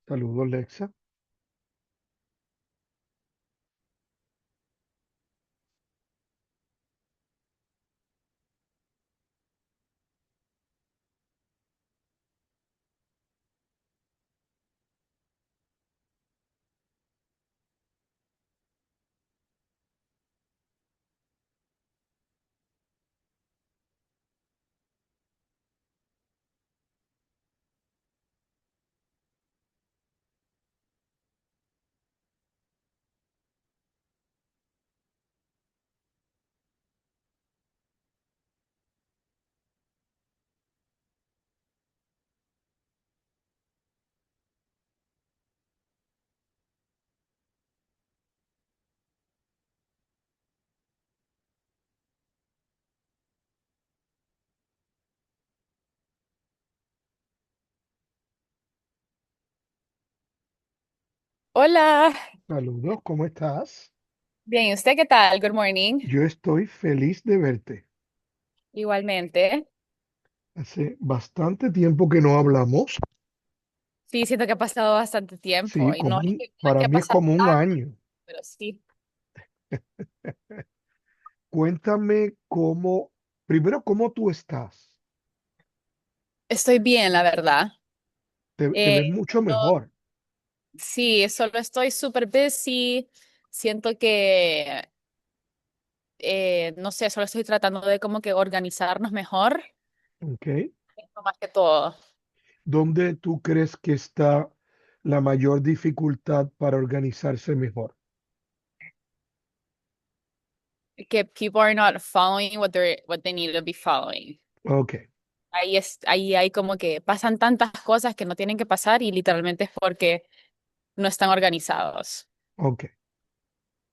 Saludos, Lexa. Hola, Saludos, ¿cómo estás? bien, ¿y usted qué tal? Good morning. Yo estoy feliz de verte. Igualmente. Hace bastante tiempo que no hablamos. Sí, siento que ha pasado bastante Sí, tiempo y no es para que ha mí es pasado como un tanto, año. pero sí, Cuéntame primero, cómo tú estás. estoy bien, la verdad. Te Eh, ves mucho no- mejor. sí, solo estoy súper busy. Siento que, no sé, solo estoy tratando de como que organizarnos mejor, ¿Ok? eso más que todo. ¿Dónde tú crees que está la mayor dificultad para organizarse mejor? Que people are not following what they need to be following. Ok, Ahí hay como que pasan tantas cosas que no tienen que pasar y literalmente es porque no están organizados. ok,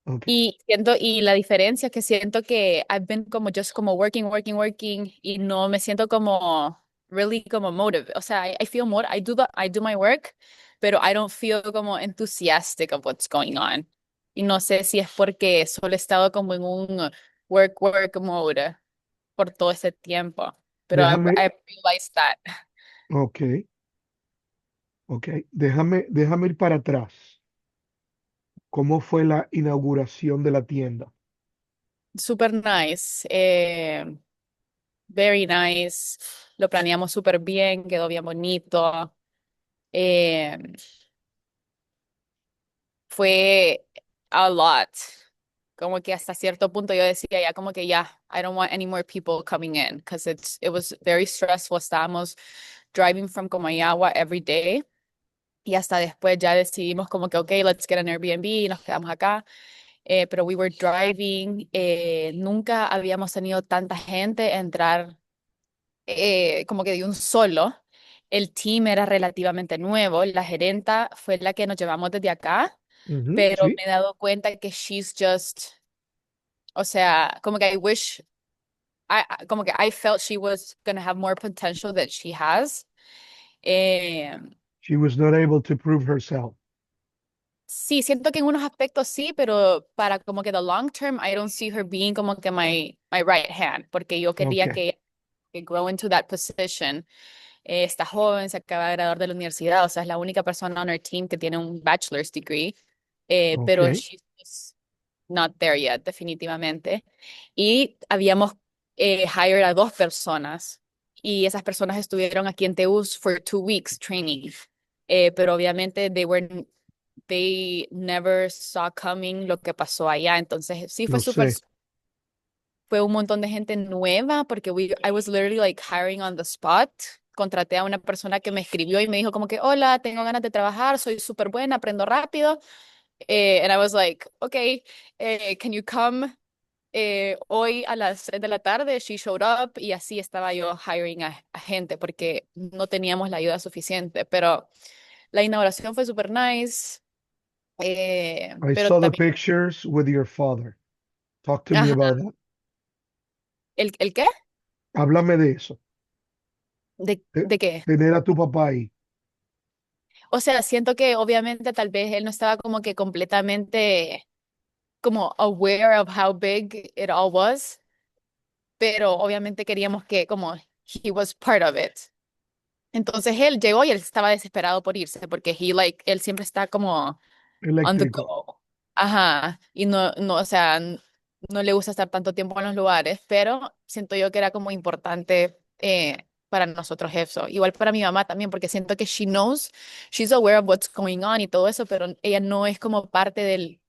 ok. Y la diferencia es que siento que I've been como just como working y no me siento como really como motive. O sea, I feel more, I do my work, pero I don't feel como enthusiastic of what's going on. Y no sé si es porque solo he estado como en un work mode por todo ese tiempo. Pero Déjame, I realized that. ok, ok. Déjame ir para atrás. ¿Cómo fue la inauguración de la tienda? Super nice. Very nice. Lo planeamos súper bien, quedó bien bonito. Eh, Fue a lot. Como que hasta cierto punto yo decía ya como que ya, I don't want any more people coming in because it was very stressful. Estábamos driving from Comayagua every day y hasta después ya decidimos como que, okay, let's get an Airbnb y nos quedamos acá. Pero we were driving, nunca habíamos tenido tanta gente entrar como que de un solo. El team era relativamente nuevo, la gerenta fue la que nos llevamos desde acá, Ujú, pero sí, me he dado cuenta que she's just, o sea, como que I wish, como que I felt she was gonna have more potential that she has. Eh, she was not able to prove herself. sí, siento que en unos aspectos sí, pero para como que the long term, I don't see her being como que my right hand, porque yo Ok, quería que grow into that position. Está joven, se acaba de graduar de la universidad, o sea, es la única persona on our team que tiene un bachelor's degree, ok, pero she's just not there yet, definitivamente. Y habíamos hired a dos personas y esas personas estuvieron aquí en Teus for 2 weeks training. Pero obviamente they never saw coming lo que pasó allá, entonces sí lo sé. fue un montón de gente nueva porque I was literally like hiring on the spot. Contraté a una persona que me escribió y me dijo como que, hola, tengo ganas de trabajar, soy súper buena, aprendo rápido. And I was like, okay, can you come hoy a las 3 de la tarde? She showed up y así estaba yo hiring a gente porque no teníamos la ayuda suficiente. Pero la inauguración fue súper nice. I Pero saw the también, pictures with your father. Talk to me ajá, about that. ¿el qué? Háblame de eso. ¿De qué? Tener a tu papá ahí. O sea, siento que obviamente tal vez él no estaba como que completamente como aware of how big it all was, pero obviamente queríamos que como he was part of it. Entonces él llegó y él estaba desesperado por irse porque él siempre está como on the Eléctrico. go. Ajá. Y no, o sea, no le gusta estar tanto tiempo en los lugares, pero siento yo que era como importante para nosotros eso. Igual para mi mamá también, porque siento que she's aware of what's going on y todo eso, pero ella no es como parte de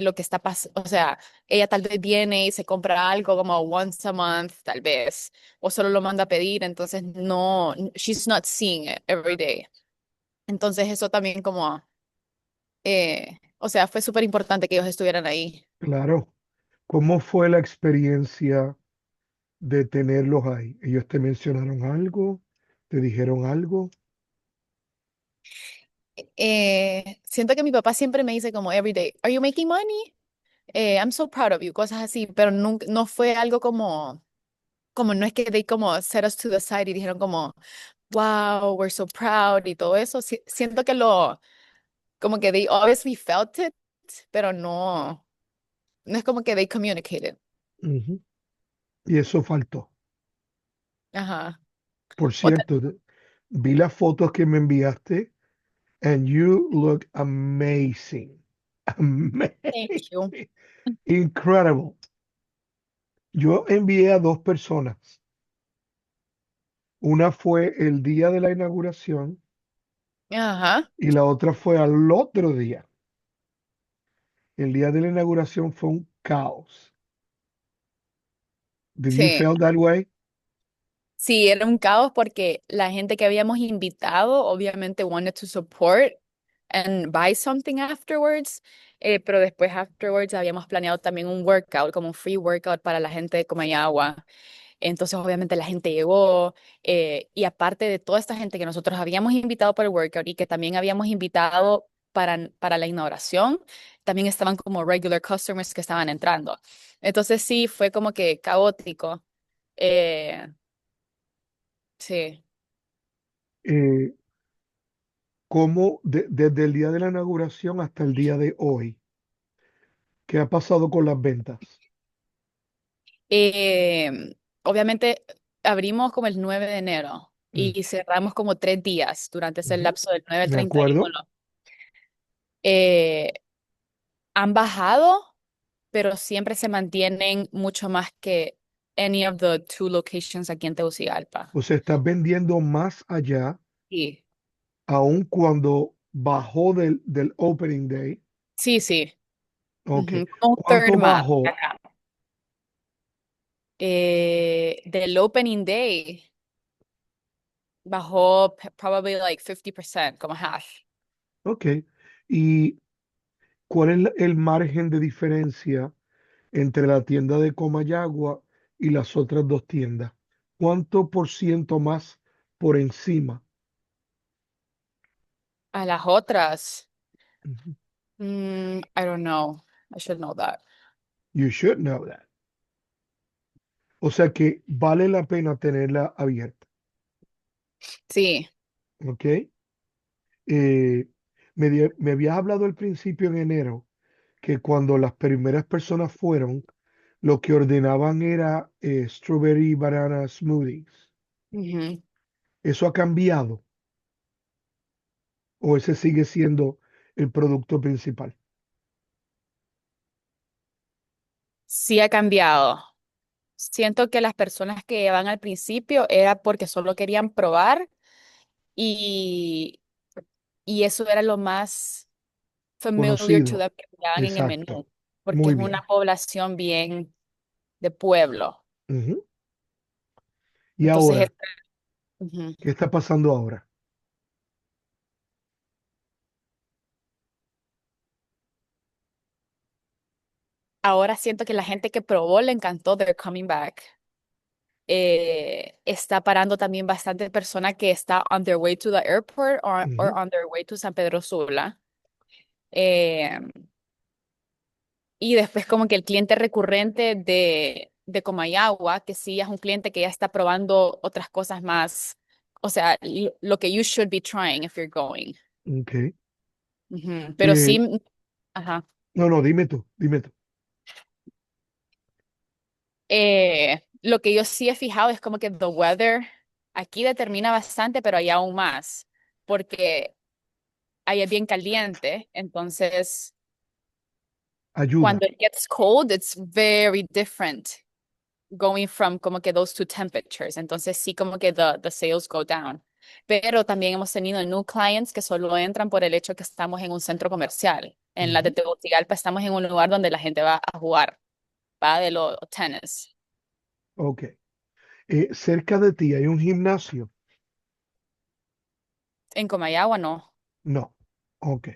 lo que está pasando. O sea, ella tal vez viene y se compra algo como once a month, tal vez, o solo lo manda a pedir, entonces no, she's not seeing it every day. Entonces eso también como o sea, fue súper importante que ellos estuvieran ahí. Claro. ¿Cómo fue la experiencia de tenerlos ahí? ¿Ellos te mencionaron algo? ¿Te dijeron algo? Siento que mi papá siempre me dice como every day, "Are you making money? I'm so proud of you", cosas así, pero nunca, no fue algo como no es que they como set us to the side y dijeron como, wow, we're so proud y todo eso. Siento que como que they obviously felt it, pero no es como que they communicated. Ujú. Y eso faltó. Ajá. Por Otra, cierto, vi las fotos que me enviaste and you look amazing. thank Amazing. you. Incredible. Yo envié a dos personas. Una fue el día de la inauguración Ajá, y la otra fue al otro día. El día de la inauguración fue un caos. Did you sí. feel that way? Sí, era un caos porque la gente que habíamos invitado obviamente wanted to support and buy something afterwards, pero después afterwards habíamos planeado también un workout, como un free workout para la gente de Comayagua. Entonces obviamente la gente llegó y aparte de toda esta gente que nosotros habíamos invitado para el workout y que también habíamos invitado para la inauguración, también estaban como regular customers que estaban entrando. Entonces sí, fue como que caótico. Eh, sí. Eh, desde el día de la inauguración hasta el día de hoy, ¿qué ha pasado con las ventas? Obviamente abrimos como el 9 de enero Mm, y cerramos como 3 días durante ese ujú. lapso del 9 al ¿De treinta y acuerdo? uno. Eh, Han bajado, pero siempre se mantienen mucho más que any of the two locations aquí en Tegucigalpa. O sea, estás vendiendo más allá, Sí, aun cuando bajó del opening day. sí, sí. Ok. Ujú, como un ¿Cuánto third más bajó? acá. Del opening day bajó probably like 50%, como half. Ok. ¿Y cuál es el margen de diferencia entre la tienda de Comayagua y las otras dos tiendas? ¿Cuánto por ciento más por encima? A las otras. Ujú. I don't know. I should know that. You should know that. O sea que vale la pena tenerla abierta. Sí. ¿Ok? Me habías hablado al principio en enero que cuando las primeras personas fueron, lo que ordenaban era strawberry banana smoothies. Ujú. ¿Eso ha cambiado o ese sigue siendo el producto principal? Sí ha cambiado. Siento que las personas que van al principio era porque solo querían probar y, y eso era lo más familiar to Conocido. them que miraban en el Exacto. menú, porque Muy es una bien. población bien de pueblo. Ujú. Y Entonces, ahora, ujú. ¿qué está pasando ahora? Ahora siento que la gente que probó le encantó, they're coming back. Está parando también bastante persona que está on their way to the airport or Ujú. on their way to San Pedro Sula. Eh, y después como que el cliente recurrente de Comayagua, que sí es un cliente que ya está probando otras cosas más, o sea, lo que you should be trying if you're going. Ok. Ujú. Pero Eh, sí, ajá. no, no, dime tú, dime tú. Lo que yo sí he fijado es como que the weather. Aquí determina bastante, pero hay aún más, porque ahí es bien caliente, entonces Ayuda. cuando it gets cold, it's very different going from como que those two temperatures. Entonces sí como que the sales go down. Pero también hemos tenido new clients que solo entran por el hecho que estamos en un centro comercial. En la de Ujú. Tegucigalpa estamos en un lugar donde la gente va a jugar, va de los tenis. Ok. Cerca de ti hay un gimnasio. En Comayagua no. No. Ok.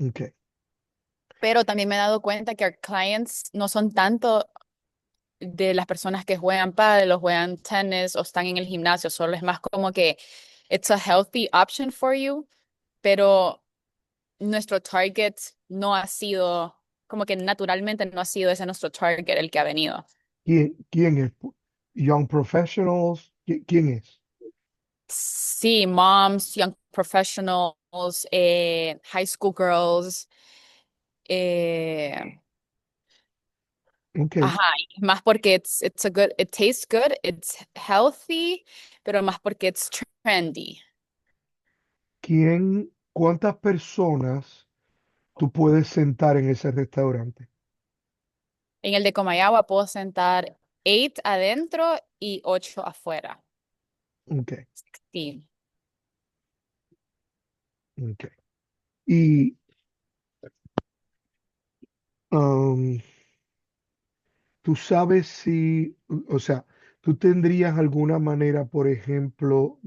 Ok. Pero también me he dado cuenta que our clients no son tanto de las personas que juegan pádel o juegan tenis o están en el gimnasio, solo es más como que it's a healthy option for you, pero nuestro target no ha sido, como que naturalmente no ha sido ese nuestro target el que ha venido. ¿Quién es? Young Professionals. ¿Quién es? Sí, moms, young professionals, high school girls, eh, Ok. ajá, y más porque it's a good, it tastes good, it's healthy, pero más porque it's trendy. ¿Cuántas personas tú puedes sentar en ese restaurante? En el de Comayagua puedo sentar 8 adentro y 8 afuera. Ok. Sí. Ok. Y um, tú sabes si, o sea, tú tendrías alguna manera, por ejemplo,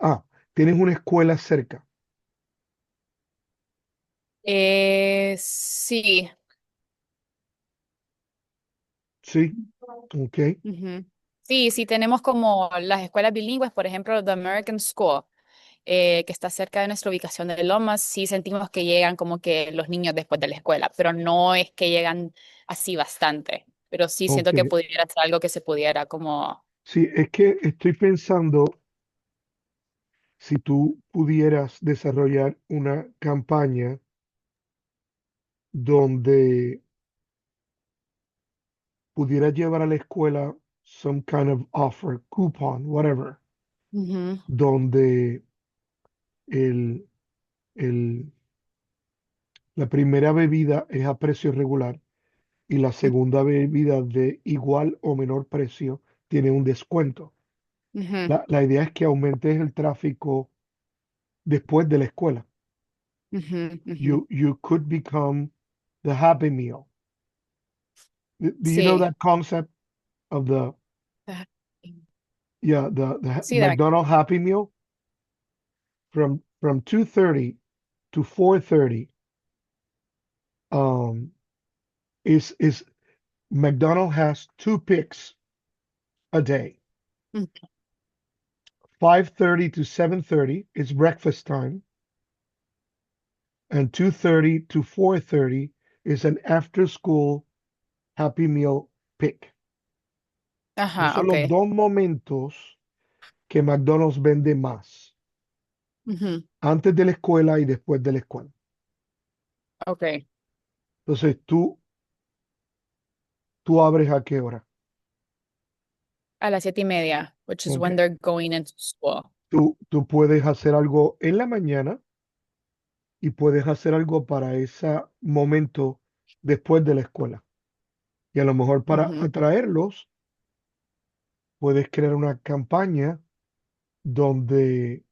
ah, tienes una escuela cerca. Sí. Sí. Ok. Ujú. Sí, sí, tenemos como las escuelas bilingües, por ejemplo, The American School, que está cerca de nuestra ubicación de Lomas, sí sentimos que llegan como que los niños después de la escuela, pero no es que llegan así bastante, pero sí Ok. siento que pudiera ser algo que se pudiera como... Sí, es que estoy pensando si tú pudieras desarrollar una campaña donde pudieras llevar a la escuela some kind of offer, coupon, whatever, Ujú, donde el, el, la primera bebida es a precio regular y la segunda bebida de igual o menor precio tiene un descuento. ujú, La idea es que aumentes el tráfico después de la escuela. ujú, ujú. You could become the Happy Meal. Do you know Sí. that concept of the Ajá. yeah the Sí, McDonald's Happy Meal from 2:30 to 4:30 um is McDonald's has two picks a day. mm, 5:30 to 7:30 is breakfast time, and 2:30 to 4:30 is an after school Happy Meal pick. Esos ajá, son ok. los dos momentos que McDonald's vende más, Ujú, antes de la escuela y después de la escuela. ok. Entonces, tú abres a qué hora. A las 7:30, which is Ok. when they're going into school. Tú puedes hacer algo en la mañana y puedes hacer algo para ese momento después de la escuela. Y a lo mejor para Ujú, atraerlos, puedes crear una campaña donde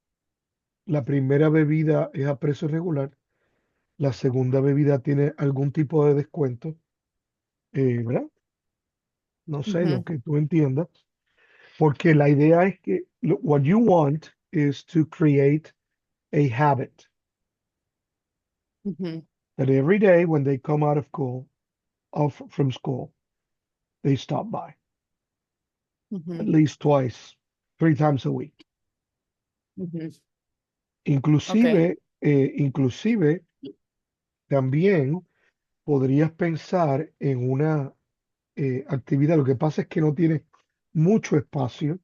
la primera bebida es a precio regular, la segunda bebida tiene algún tipo de descuento, ¿verdad? No sé, lo ujú, que tú entiendas. Porque la idea es que what you want is to create a habit ujú, that every day when they come out of school, from school, they stop by at ujú, least twice, 3 times a week. ujú. Ok. Inclusive también podrías pensar en una actividad. Lo que pasa es que no tienes mucho espacio,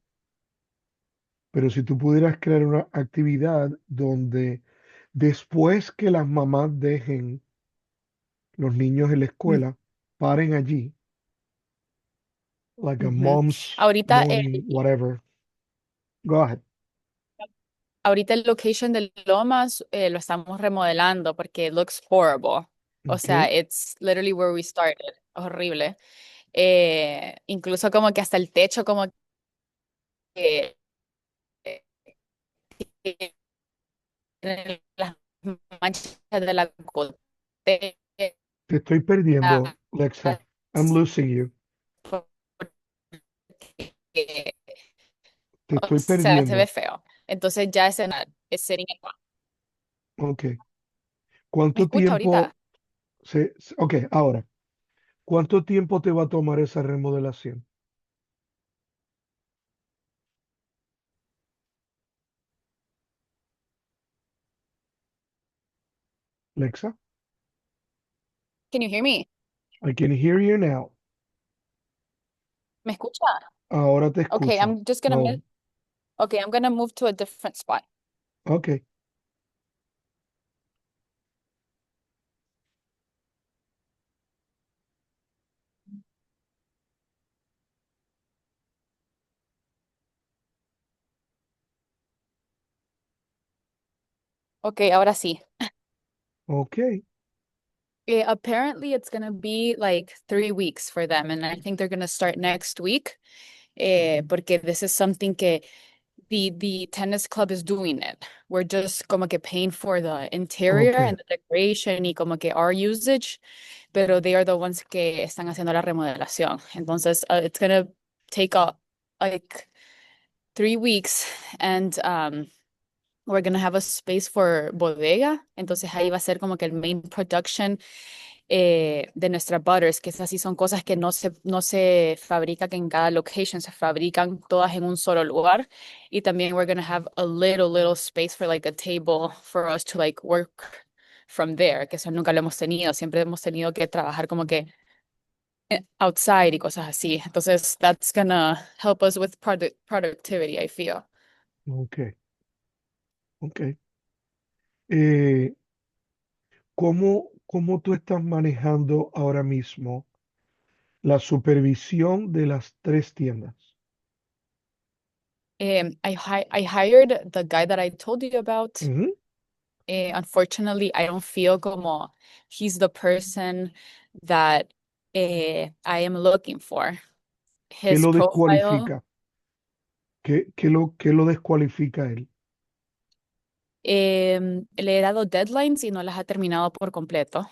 pero si tú pudieras crear una actividad donde después que las mamás dejen los niños en la Mm, escuela, paren allí like a Ujú. mom's Ahorita, morning, whatever. Go ahead. ahorita el location de Lomas lo estamos remodelando porque it looks horrible. O sea, Okay. it's literally where we started. Horrible. Incluso como que hasta el techo como que tiene las manchas de la gotera. Te estoy perdiendo, Lexa. I'm losing you. Porque, Te o estoy sea, se ve perdiendo. feo. Entonces ya es sitting in. Ok. ¿Me ¿Cuánto escucha tiempo ahorita? ok, ahora, ¿cuánto tiempo te va a tomar esa remodelación, Lexa? Can you hear me? I can hear you now. ¿Me escucha? Ahora te Okay, escucho. Oh, I'm gonna move to a different spot. ok, Okay, ahora sí. ok. Apparently it's gonna be like 3 weeks for them, and I think they're gonna start next week. Porque this is something que the tennis club is doing it. We're just como que paying for the interior Ok, and the decoration y como que our usage, pero they are the ones que están haciendo la remodelación. Entonces, it's gonna take like 3 weeks, and we're gonna have a space for bodega. Entonces ahí va a ser como que el main production de nuestras butters, que esas sí son cosas que no se fabrican en cada location, se fabrican todas en un solo lugar. Y también we're gonna have a little space for like a table for us to like work from there, que eso nunca lo hemos tenido, siempre hemos tenido que trabajar como que outside y cosas así. Entonces, that's gonna help us with productivity, I feel. ok, ok. Eh, ¿cómo tú estás manejando ahora mismo la supervisión de las tres tiendas? I hired the guy that I told you about. Ujú. Unfortunately, I don't feel como he's the person that I am looking for. ¿Qué His lo profile, descualifica? ¿Qué lo descualifica a él? le he dado deadlines y no las ha terminado por completo.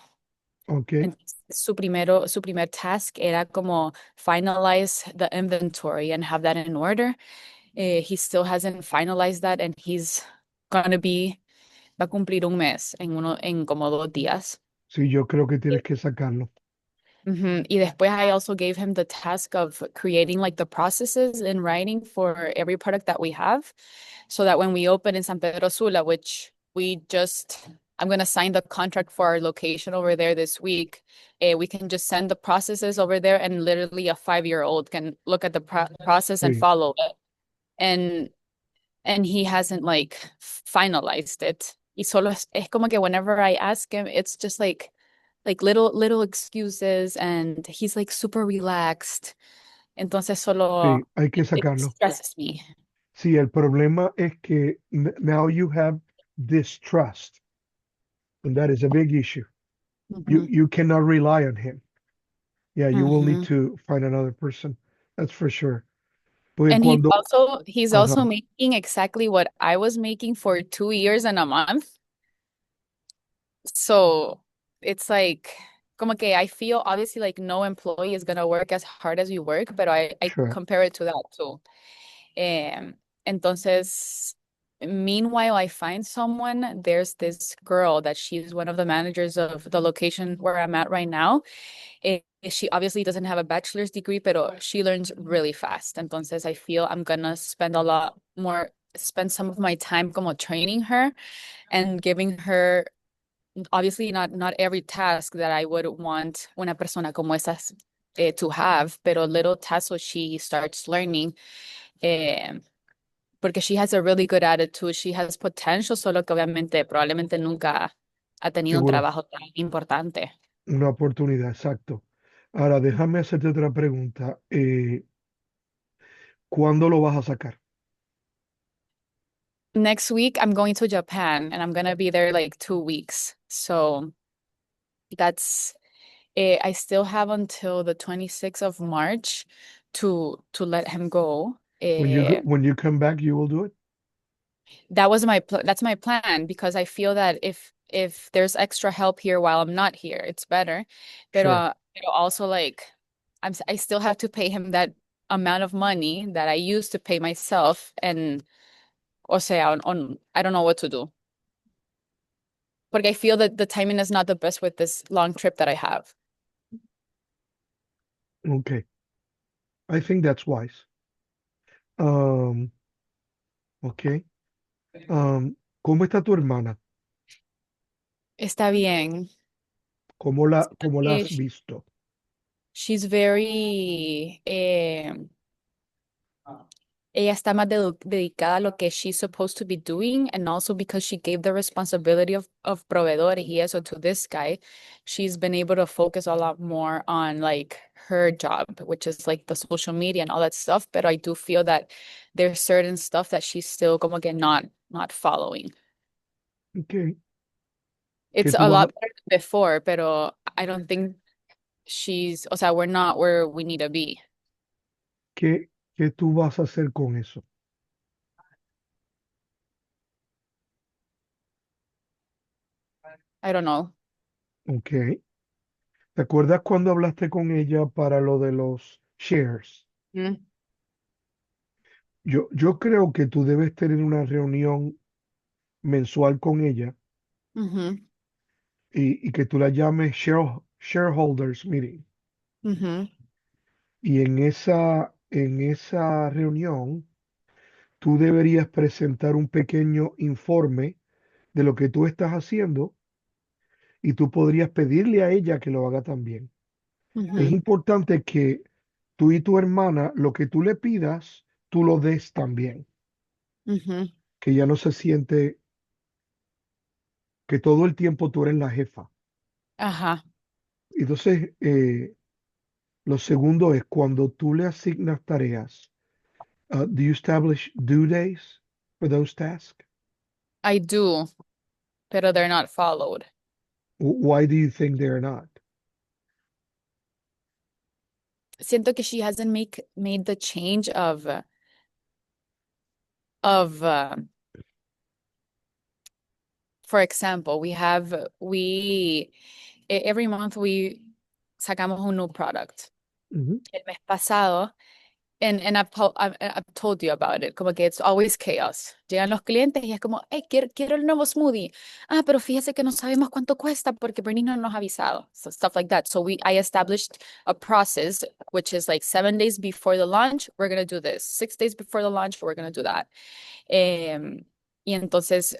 Ok. Entonces, su primer task era como finalize the inventory and have that in order. He still hasn't finalized that, and va a cumplir un mes en como 2 días. Sí, yo creo que tienes que sacarlo. Y después I also gave him the task of creating like the processes in writing for every product that we have, so that when we open in San Pedro Sula, which I'm going to sign the contract for our location over there this week. We can just send the processes over there, and literally a 5-year-old can look at the process and Sí, follow it. And he hasn't like finalized it. Y solo es como que whenever I ask him, it's just like little excuses, and he's like super relaxed. Entonces solo sí, hay que it sacarlo. stresses me. Sí, el problema es que now you have distrust, and that is a big issue. Ujú, You cannot rely on him. Yeah, you will need ujú. to find another person. That's for sure. Porque And cuando, he's also ajá, making exactly what I was making for 2 years and a month. So it's like como que I feel obviously like no employee is gonna work as hard as you work, but I sure, compare it to that too. Um, entonces, meanwhile, I find someone. There's this girl that she's one of the managers of the location where I'm at right now. She obviously doesn't have a bachelor's degree, but she learns really fast. Entonces, I feel I'm gonna spend some of my time como training her and giving her obviously not every task that I would want una persona como esas to have, pero little tasks so she starts learning. Eh, Porque she has a really good attitude, she has potential, solo que obviamente probablemente nunca ha tenido un seguro, trabajo tan importante. una oportunidad, exacto. Ahora, déjame hacerte otra pregunta. ¿Cuándo lo vas a sacar? Next week, I'm going to Japan and I'm gonna be there like 2 weeks. So that's I still have until the 26th of March to let him go. When you come back, you will do it? That was that's my plan because I feel that if there's extra help here while I'm not here, it's better. Sure. Pero also like I still have to pay him that amount of money that I used to pay myself and o sea, on I don't know what to do. Porque I feel that the timing is not the best with this long trip that I have. Okay. I think that's wise. Um, okay. ¿Cómo está tu hermana? Está bien. Cómo la Eh, has visto? she's very ella está más dedicada a lo que she's supposed to be doing, and also because she gave the responsibility of proveedores y eso to this guy, she's been able to focus a lot more on like her job, which is like the social media and all that stuff. But I do feel that there's certain stuff that she's still como que not following. Okay. ¿Qué It's tú a vas a, lot better than before, pero I don't think o sea, we're not where we need to be. qué tú vas a hacer con eso? I don't know. Okay. ¿Te acuerdas cuando hablaste con ella para lo de los shares? Mm. Yo creo que tú debes tener una reunión mensual con ella Ujú, y que tú la llames shareholders meeting. ujú, Y en esa reunión, tú deberías presentar un pequeño informe de lo que tú estás haciendo y tú podrías pedirle a ella que lo haga también. Es ujú, importante que tú y tu hermana, lo que tú le pidas, tú lo des también, ujú. que ya no se siente que todo el tiempo tú eres la jefa. Ajá. Entonces, lo segundo es cuando tú le asignas tareas, do you establish due days for those tasks? I do, pero they're not followed. Why do you think they're not? Siento que she hasn't made the change of for example, every month we sacamos un new product. Ujú. El mes pasado, and I've told you about it, como que it's always chaos. Llegan los clientes y es como, hey, quiero el nuevo smoothie. Ah, pero fíjese que no sabemos cuánto cuesta porque Bernie no nos ha avisado. So stuff like that. So I established a process, which is like 7 days before the launch, we're going to do this. 6 days before the launch, we're going to do that. Y entonces,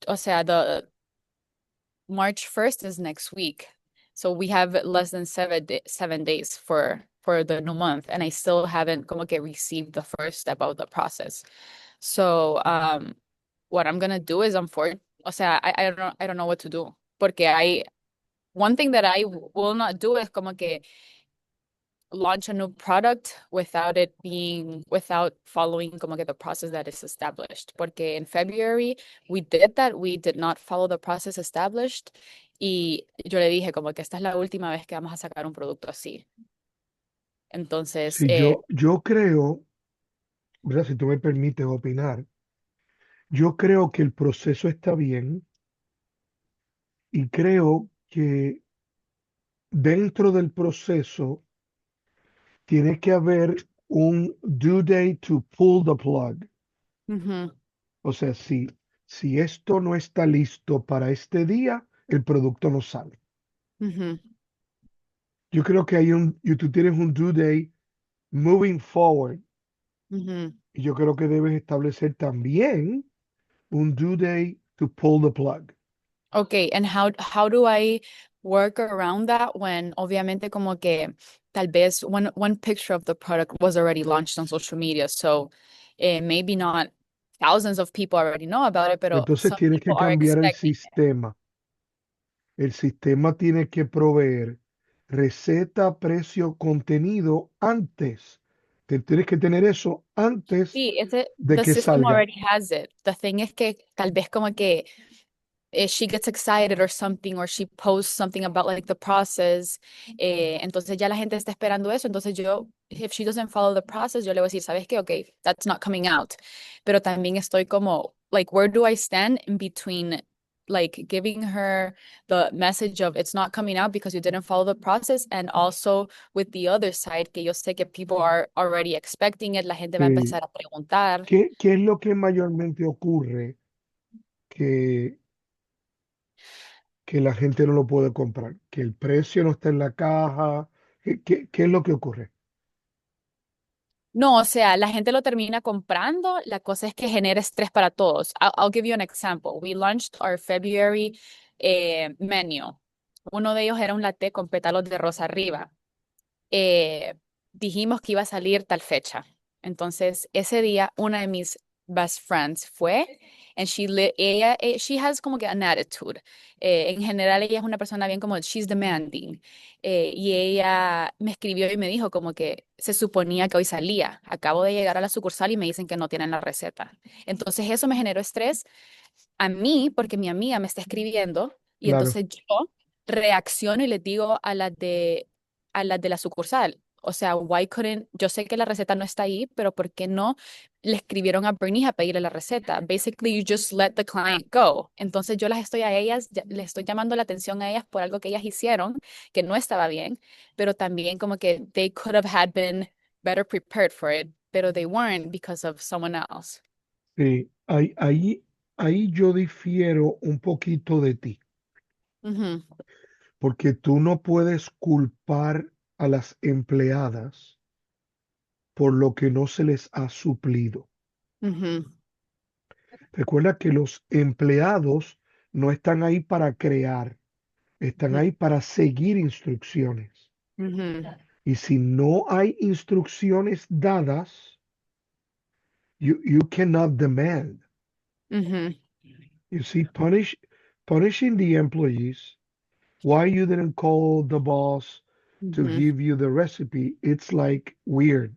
o sea, the March 1st is next week. So we have less than 7 days for the new month, and I still haven't como que received the first step of the process. So what I'm gonna do is o sea, I don't know what to do. Porque one thing that I will not do is como que launch a new product without following como que the process that is established. Porque in February we did that, we did not follow the process established y yo le dije como que esta es la última vez que vamos a sacar un producto así. Entonces, Si yo creo, ¿verdad? Si tú me permites opinar, yo creo que el proceso está bien y creo que dentro del proceso tiene que haber un due date to pull the plug. ujú, O sea, si esto no está listo para este día, el producto no sale. ujú, Yo creo que y tú tienes un due date moving forward. ujú. Y yo creo que debes establecer también un due date to pull the plug. Okay, and how do I work around that when obviamente como que tal vez one picture of the product was already launched on social media, so maybe not thousands of people already know about it, pero Entonces some tienes que people are cambiar el expecting. sistema. El sistema tiene que proveer receta, precio, contenido antes Te tienes que tener eso antes Sí, ese, de the que system salga. already has it. The thing es que tal vez como que she gets excited or something, or she posts something about like the process, entonces ya la gente está esperando eso, entonces yo, if she doesn't follow the process, yo le voy a decir, ¿sabes qué? Okay, that's not coming out. Pero también estoy como, like, where do I stand in between, like, giving her the message of it's not coming out because you didn't follow the process, and also with the other side, que yo sé que people are already expecting it, la gente va a Eh, empezar a preguntar. ¿qué es lo que mayormente ocurre que, que la gente no lo puede comprar? Que el precio no está en la caja. ¿Qué es lo que ocurre? No, o sea, la gente lo termina comprando. La cosa es que genera estrés para todos. I'll give you an example. We launched our February menu. Uno de ellos era un latte con pétalos de rosa arriba. eh, Dijimos que iba a salir tal fecha. Entonces, ese día, una de mis best friends fue, and she has como que an attitude. En general, ella es una persona bien como, she's demanding. Y ella me escribió y me dijo como que se suponía que hoy salía. Acabo de llegar a la sucursal y me dicen que no tienen la receta. Entonces, eso me generó estrés a mí, porque mi amiga me está escribiendo y Claro, entonces yo reacciono y les digo a las de la sucursal. O sea, yo sé que la receta no está ahí, pero ¿por qué no le escribieron a Bernice a pedirle la receta? Basically, you just let the client go. Entonces yo las estoy a ellas, les estoy llamando la atención a ellas por algo que ellas hicieron que no estaba bien, pero también como que they could have had been better prepared for it, pero they weren't because of someone else. sí. Ahí yo difiero un poquito de ti, Ujú, porque tú no puedes culpar a las empleadas por lo que no se les ha suplido. ujú, Recuerda que los empleados no están ahí para crear, están ujú, ahí para seguir instrucciones. ujú. Y si no hay instrucciones dadas, you cannot demand. Ujú, You see, punishing the employees, why you didn't call the boss to ujú, give you the recipe, it's like weird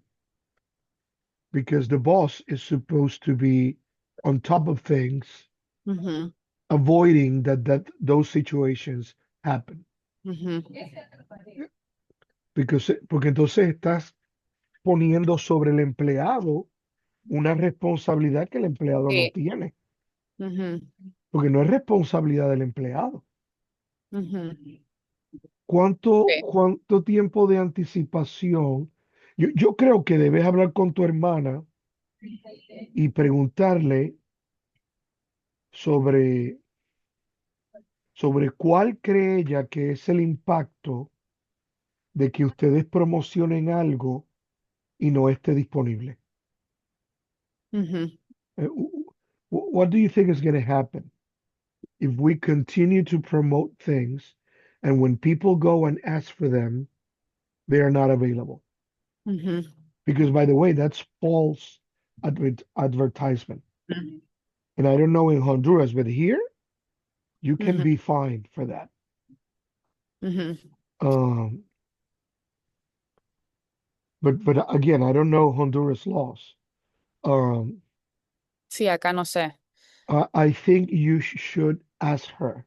because the boss is supposed to be on top of things, ujú, avoiding that those situations happen. ujú. Porque entonces estás poniendo sobre el empleado una responsabilidad que el empleado no Sí. tiene, Ujú, porque no es responsabilidad del empleado. ujú. Sí. ¿Cuánto tiempo de anticipación? Yo creo que debes hablar con tu hermana y preguntarle sobre, sobre cuál cree ella que es el impacto de que ustedes promocionen algo y no esté disponible. Ujú, What do you think is going to happen if we continue to promote things and when people go and ask for them, they are not available? ujú, Because, by the way, that's false advertisement. ujú, And I don't know in Honduras, but here you can ujú, be fined for that. ujú. Um, but again, I don't know Honduras laws. Um, Sí, acá no sé. I think you should ask her.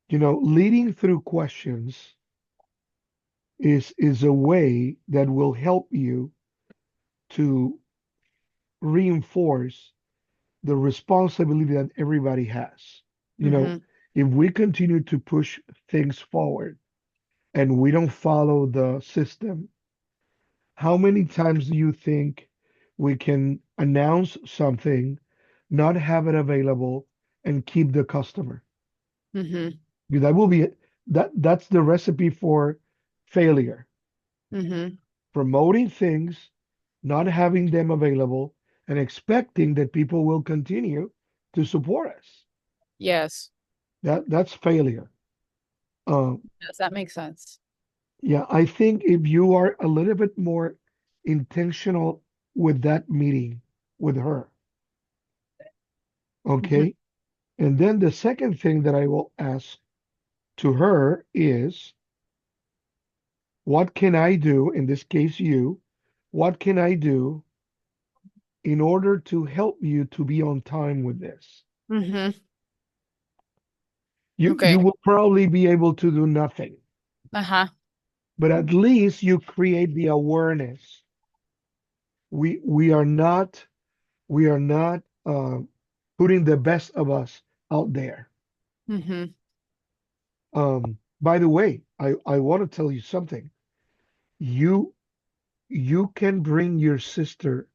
You know, leading through questions is a way that will help you to reinforce the responsibility that everybody has. You know, Ujú, if we continue to push things forward and we don't follow the system, how many times do you think we can announce something, not have it available, and keep the customer? ujú, Because that will be that's the recipe for failure. ujú. Promoting things, not having them available, and expecting that people will continue to support us. Yes. That's failure. Um, Yes, that makes sense. yeah, I think if you are a little bit more intentional with that meeting with her, Ujú, okay? And then the second thing that I will ask to her is, what can I do, in this case, you, what can I do in order to help you to be on time with this? Mhm. You Okay. will probably be able to do nothing, Ajá. but at least you create the awareness. We are not putting the best of us out there. Mhm. By the way, I want to tell you something. You you can bring your sister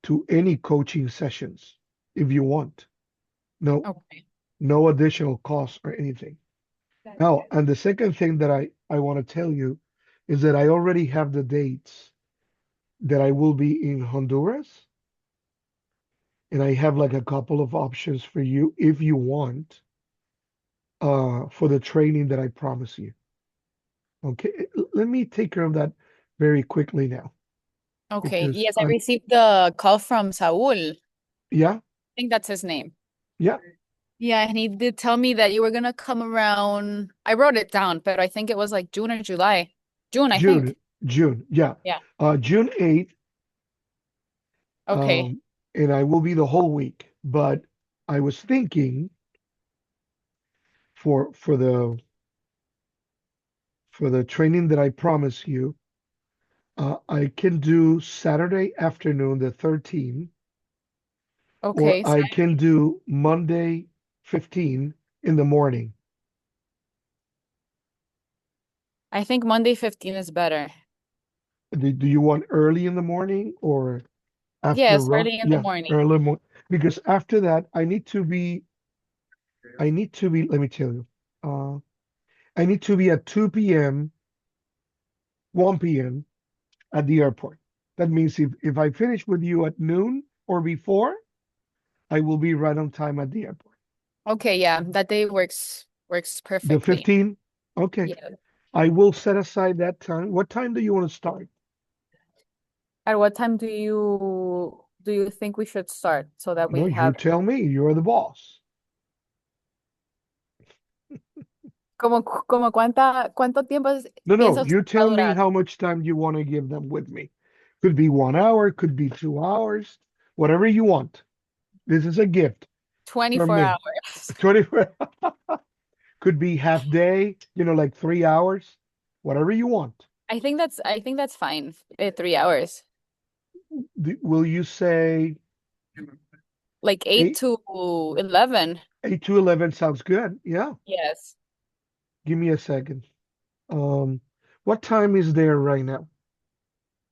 to any coaching sessions if you want. No, Okay. no additional cost or anything. Now, and the second thing that I want to tell you is that I already have the dates that I will be in Honduras, and I have like a couple of options for you if you want for the training that I promise you. Okay, let me take care of that very quickly now Okay. because Yes, I received the call from Saul. I yeah, think that's his name. yeah, Yeah, and he did tell me that you were gonna come around. I wrote it down, but I think it was like June or July. June, I June, think. June, yeah, Yeah. June 8th, Okay. um, and I will be the whole week. But I was thinking for the training that I promise you, I can do Saturday afternoon, the 13th, or Okay. So I can do Monday 15 in the morning. I think Monday 15 is better. Do you want early in the morning or after Yes, rush? early in the Yeah, morning. early morning. Because after that, let me tell you, uh, I need to be at 2 p.m., 1 p.m. at the airport. That means if I finish with you at noon or before, I will be right on time at the airport. Okay, yeah, that day works The perfectly. 15, okay. Yeah. I will set aside that time. What time do you want to start? At what time do you think we should start so that No, we you have tell me. You're the boss. como cuánto tiempo No, no, piensa usted you que va a tell me durar? how much time you want to give them with me. Could be 1 hour, could be 2 hours, whatever you want. This is a gift from 24 me. hours. 24 could be half day, like 3 hours, whatever you want. I think that's fine. 3 hours. Will you say Like 8 eight, to 11. 8 to 11 sounds good? Yeah. Yes. Give me a second. Um, what time is there right now?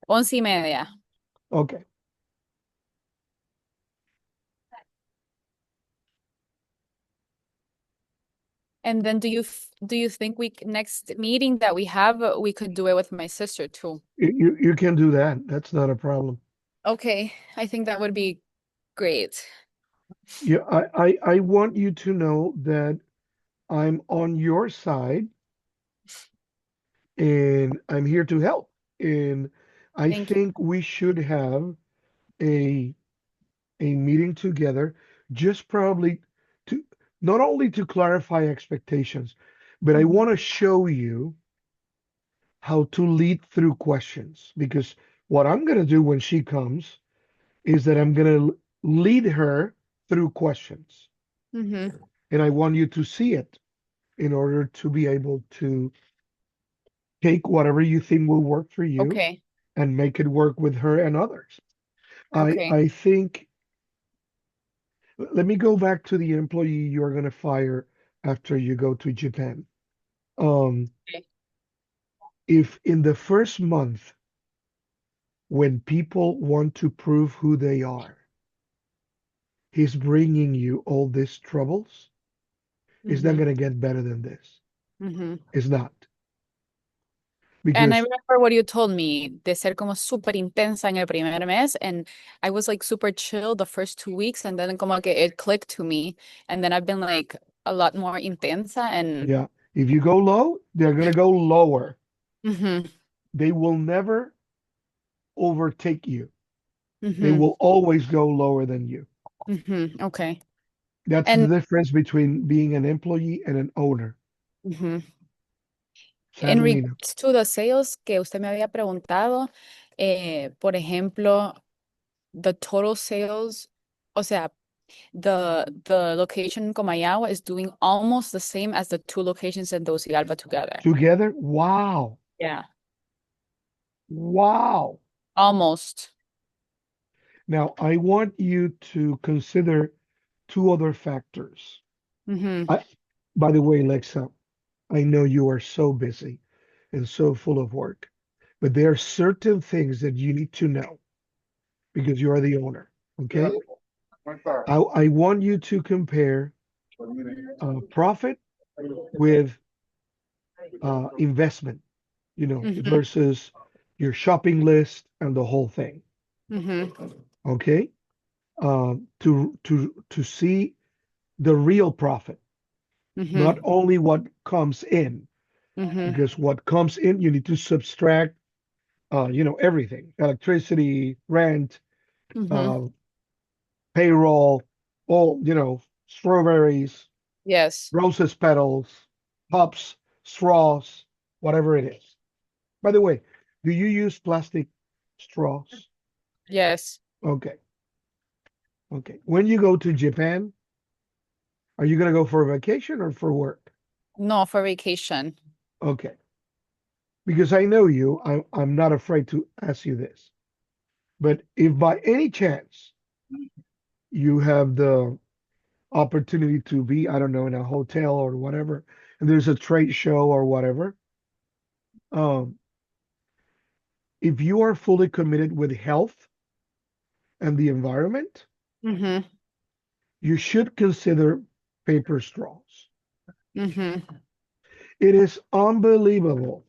11:30. Okay. And then do you think next meeting that we have, we could do it with my sister too? You can do that. That's not a problem. Okay, I think that would be great. Yeah, I want you to know that I'm on your side and I'm here to help. And I Thank you. think we should have a a meeting together, just probably to not only to clarify expectations, but I Mhm. want to show you how to lead through questions. Because what I'm going to do when she comes is that I'm going to lead her through questions. Mm-hmm. And I want you to see it in order to be able to take whatever you think will work for you Okay. and make it work with her and others. I Okay. I think let me go back to the employee you're going to fire after you go to Japan. Um, Okay. if in the first month, when people want to prove who they are, he's bringing you all these troubles, it's not Mm-hmm. going to get better than this. Mm-hmm. It's not. And I Because, remember what you told me, de ser como súper intensa en el primer mes, and I was like super chill the first 2 weeks, and then como que it clicked to me, and then I've been like a lot more intensa, and yeah, if you go low, they're going to go lower. mm-hmm. They will never overtake you, they Mm-hmm. will always go lower than you. Mm-hmm. Okay. That's the And difference between being an employee and an owner. mhm. In Sadly enough. regards to the sales que usted me había preguntado, Por ejemplo, the total sales, o sea, the location in Comayagua is doing almost the same as the two locations in Tegucigalpa together. Together? Wow. Yeah. Wow. Almost. Now, I want you to consider two other factors. Mm-hmm. I, by the way, Lexa, I know you are so busy and so full of work, but there are certain things that you need to know because you are the owner. Okay. I want you to compare profit with investment, Mm-hmm. versus your shopping list and the whole thing. Mm-hmm. Okay. To see the real profit, not Mm-hmm. only what comes in, Mm-hmm. because what comes in, you need to subtract, everything, electricity, rent, Mm-hmm. uh, payroll, all, strawberries, Yes. roses petals, cups, straws, whatever it is. By the way, do you use plastic straws? Yes. Okay. Okay. When you go to Japan, are you going to go for a vacation or for work? No, for vacation. Okay. Because I know you, I'm not afraid to ask you this. But if by any chance you have the opportunity to be, I don't know, in a hotel or whatever, and there's a trade show or whatever, um, if you are fully committed with health and the environment, Mm-hmm. you should consider paper straws. Mm-hmm. It is unbelievable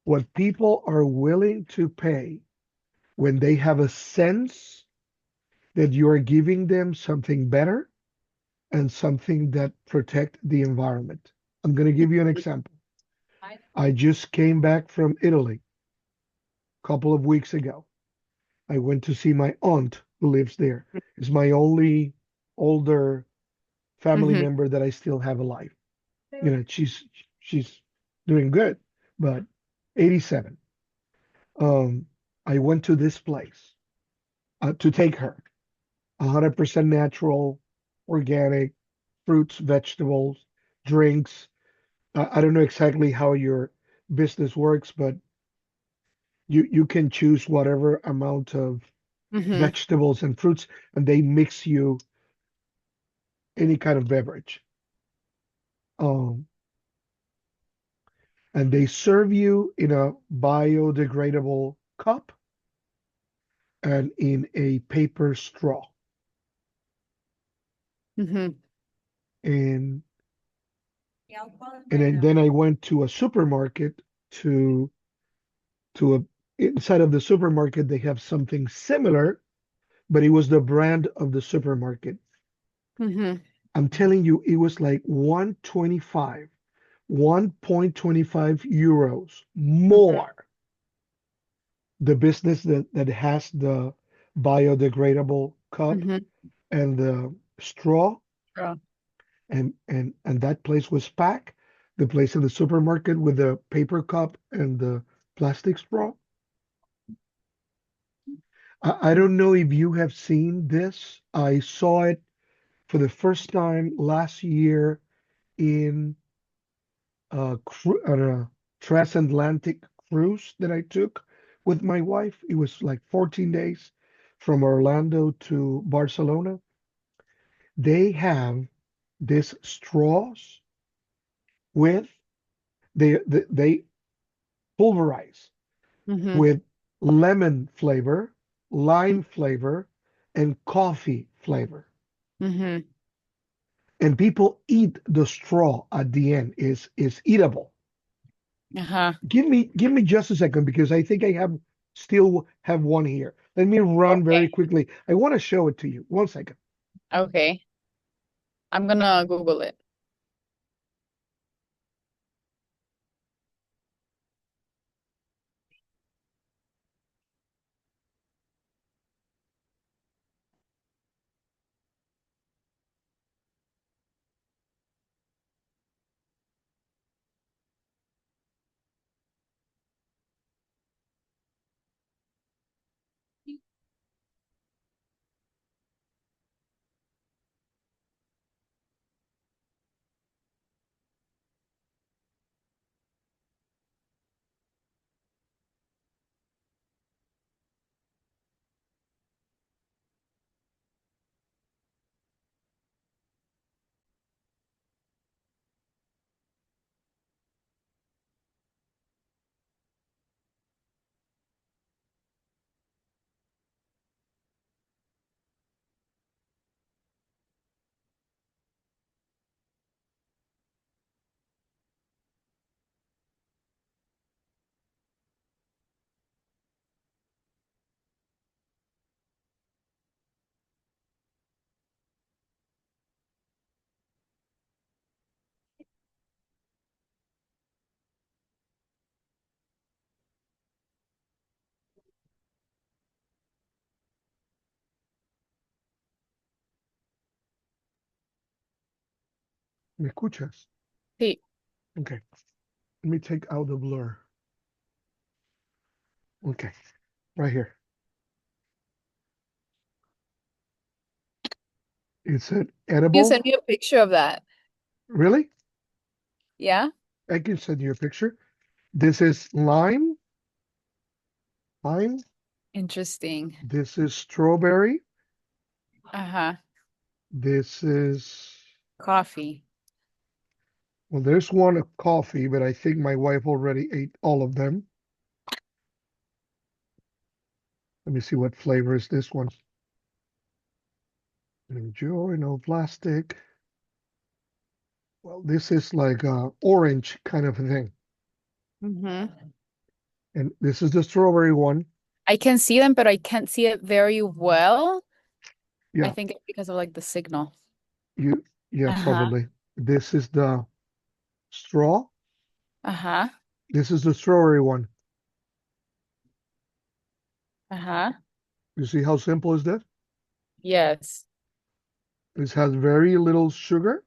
what people are willing to pay when they have a sense that you are giving them something better and something that protect the environment. I'm going to give you an example. I just came back from Italy a couple of weeks ago. I went to see my aunt who lives there. It's my only older family Mm-hmm. member that I still have alive. She's doing good, but 87. Um, I went to this place to take her. 100% natural, organic, fruits, vegetables, drinks. I don't know exactly how your business works, but you can choose whatever amount of Mm-hmm. vegetables and fruits, and they mix you any kind of beverage. Um, and they serve you in a biodegradable cup and in a paper straw. Mm-hmm. And then I went to a supermarket to to a inside of the supermarket they have something similar, but it was the brand of the supermarket. Mm-hmm. I'm telling you, it was like 125, 1.25 euros Mm-hmm. more. The business that has the biodegradable cup Mm-hmm. and the straw, Oh. and that place was packed. The place in the supermarket with the paper cup and the plastic straw. I don't know if you have seen this. I saw it for the first time last year in on a transatlantic cruise that I took with my wife. It was like 14 days from Orlando to Barcelona. They have these straws with they pulverize Mm-hmm. with lemon flavor, lime flavor, and coffee flavor. Mm-hmm. And people eat the straw at the end. Is eatable. Uh-huh. Give me just a second because I think I still have one here. Let me run Okay. very quickly. I want to show it to you. One second. Okay. I'm gonna Google it. ¿Me escuchas? Sí. Okay. Let me take out the blur. Okay. Right here. It's an You sent edible. me a picture of that. Really? Yeah? I can send you a picture. This is lime. Lime. Interesting. This is strawberry. Uh-huh. This is, Coffee. well, there's one of coffee, but I think my wife already ate all of them. Let me see what flavor is this one. Enjoy, no plastic. Well, this is like a orange kind of a thing. Mm-hmm. And this is the strawberry one. I can see them, but I can't see it very well. I Yeah, think it's because of like the signal. you, yeah, Uh-huh. probably. This is the straw. Uh-huh. This is the strawberry one. Uh-huh. You see how simple is that? Yes. This has very little sugar.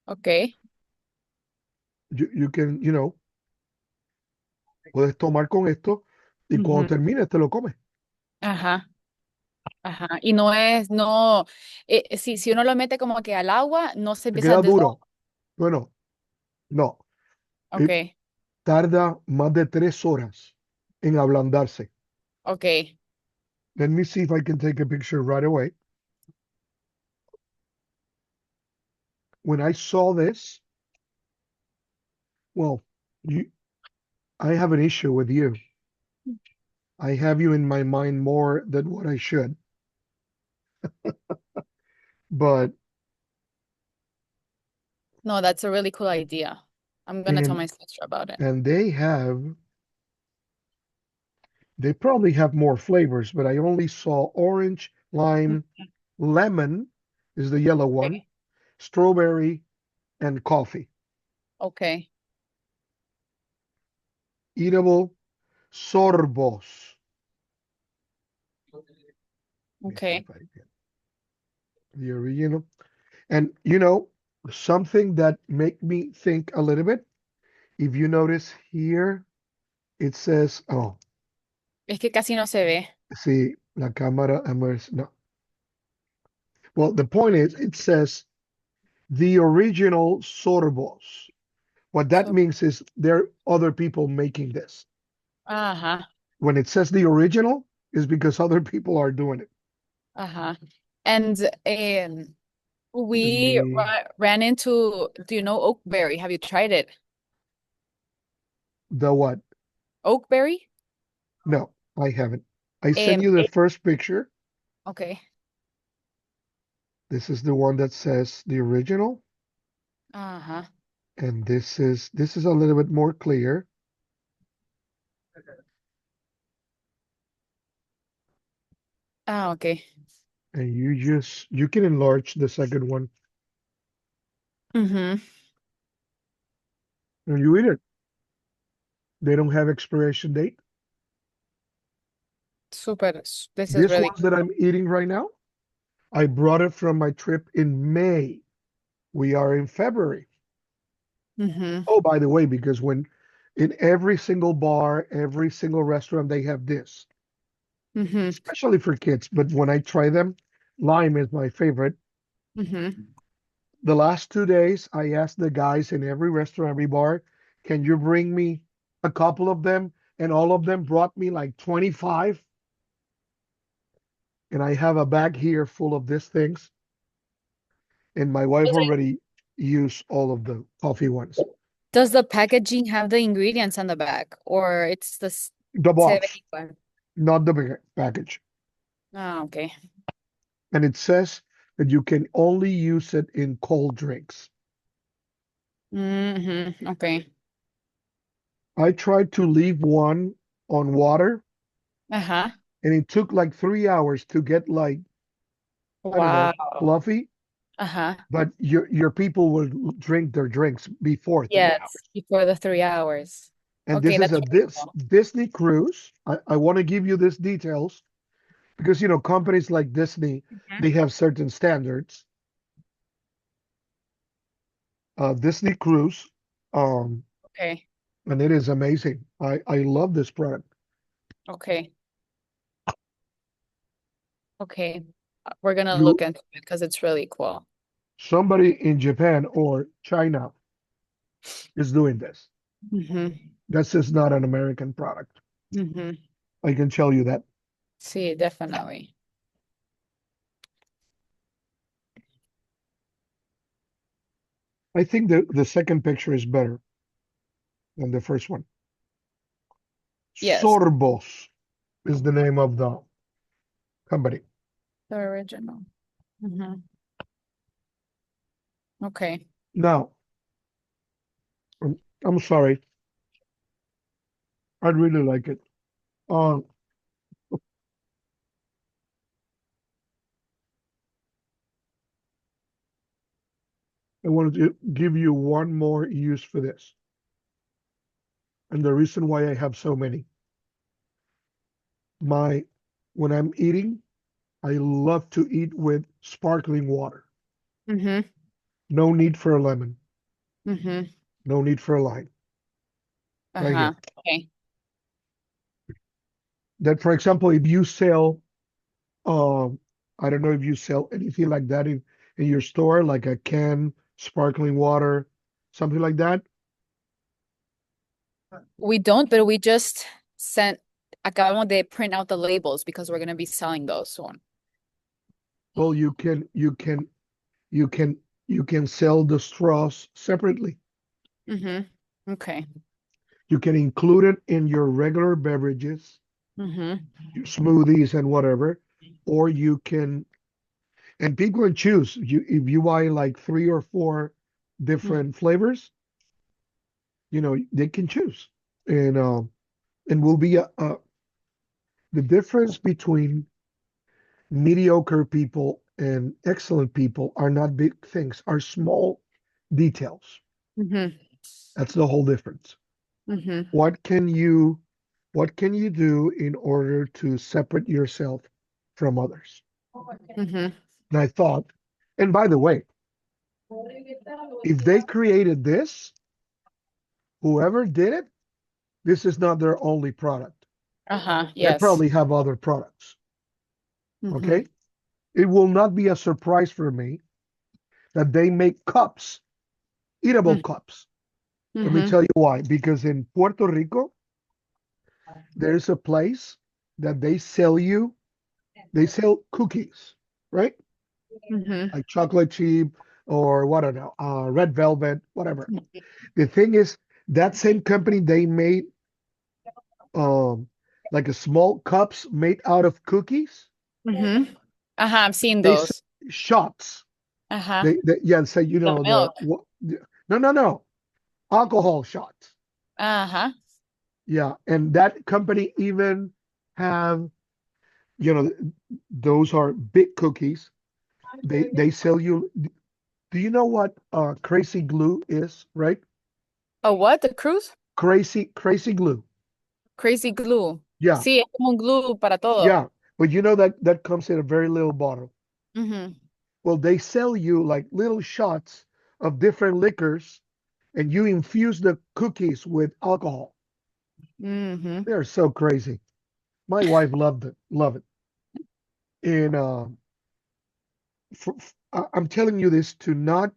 Okay. You can, puedes tomar con esto y cuando Ujú. termines te lo comes. Ajá. Ajá. Y no es, no, si uno lo mete como que al agua, no se Te empieza a queda deshacer. duro. Bueno, no. Eh, Ok. Tarda más de 3 horas en ablandarse. Ok. Let me see if I can take a picture right away. When I saw this, well, you, I have an issue with you. I have you in my mind more than what I should. But No, that's a really cool idea. I'm gonna tell and my sister about it. and they probably have more flavors, but I only saw orange, lime, lemon is the yellow one, Okay. strawberry, and coffee. Okay. Eatable sorbos. Let me see Okay. if I get the original. And something that make me think a little bit. If you notice here, it says, oh, Es que casi no se ve. see, la cámara, no. Well, the point is, it says the original sorbos. What that So, means is there are other people making this. ajá. When it says the original, is because other people are doing it. Ajá. And Let we me, ran into, do you know oakberry? Have you tried it? the what? Oakberry? No, I haven't. I sent you the It, first picture. okay. This is the one that says the original, Ajá. and this is a little bit more clear. Ah, okay. And you can enlarge the second one Mm-hmm. and you eat it. They don't have expiration date. Super. This is This really ones that I'm eating right now, I brought it from my trip in May. We are in February. mm-hmm. Oh, by the way, because when in every single bar, every single restaurant, they have this, Mm-hmm. especially for kids. But when I try them, lime is my favorite. Mm-hmm. The last 2 days, I asked the guys in every restaurant, every bar, can you bring me a couple of them? And all of them brought me like 25. And I have a bag here full of these things. And my wife already used all of the coffee ones. Does the packaging have the ingredients on the back, or it's the The se ve box, igual? not the package. Ah, okay. And it says that you can only use it in cold drinks. Mm-hmm. Okay. I tried to leave one on water, Uh-huh. and it took like 3 hours to get like, I don't know, Wow. fluffy. Uh-huh. But your people will drink their drinks before three Yes, hours. before the 3 hours. And Okay, this is that's a really this cool. Disney cruise. I want to give you these details because companies like Disney, Mhm. they have certain standards. Disney Cruise, um, Okay. and it is amazing. I love this product. Okay. Okay. We're gonna You look into it because it's really cool. Somebody in Japan or China is doing this. Mm-hmm. This is not an American product. Mm-hmm. I can tell you that. Sí, definitely. I think the second picture is better than the first one. Yes, Sorbos is the name of the company. the original. Mm-hmm. Okay. Now, I'm sorry. I really like it. Uh, I wanted to give you one more use for this. And the reason why I have so many. My When I'm eating, I love to eat with sparkling water. Mm-hmm. No need for a lemon. Mm-hmm. No need for a lime. Right Uh-huh. here. Okay. That, for example, if you sell, um, I don't know if you sell anything like that in your store, like a can, sparkling water, something like that. We don't, but we just sent, acabamos de print out the labels because we're gonna be selling those soon. Well, you can, you can sell the straws separately. Mm-hmm. Okay. You can include it in your regular beverages, Mm-hmm. your smoothies and whatever, or you can, and people can choose. You If you buy like three or four different flavors, they can choose, and will be the difference between mediocre people and excellent people are not big things, are small details. Mm-hmm. That's the whole difference. Mm-hmm. What can you what can you do in order to separate yourself from others? Mm-hmm. And I thought, and by the way, if they created this, whoever did it, this is not their only product. Uh-huh. They Yes. probably have other products. Mm-hmm. Okay. It will not be a surprise for me that they make cups, eatable cups. Let me Mm-hmm. tell you why. Because in Puerto Rico, there's a place that they sell cookies, right? Mm-hmm. Like chocolate chip or what I don't know, red velvet, whatever. The thing is, that same company, they made um like a small cups made out of cookies. Mm-hmm. Uh-huh. I'm seeing They sell those. shots. Uh-huh. Yeah, say The milk. no, no, no, alcohol shots. Uh-huh. Yeah, and that company even have, you know, those are big cookies. They sell you. Do you know what crazy glue is, right? Oh, what? The cruise? Crazy glue. Crazy glue. Yeah, Sí, es como un glue para todo. yeah. But you know that comes in a very little bottle. Mm-hmm. Well, they sell you like little shots of different liquors, and you infuse the cookies with alcohol. Mm-hmm. They're so crazy. My wife loved it, love it. And I'm telling you this to not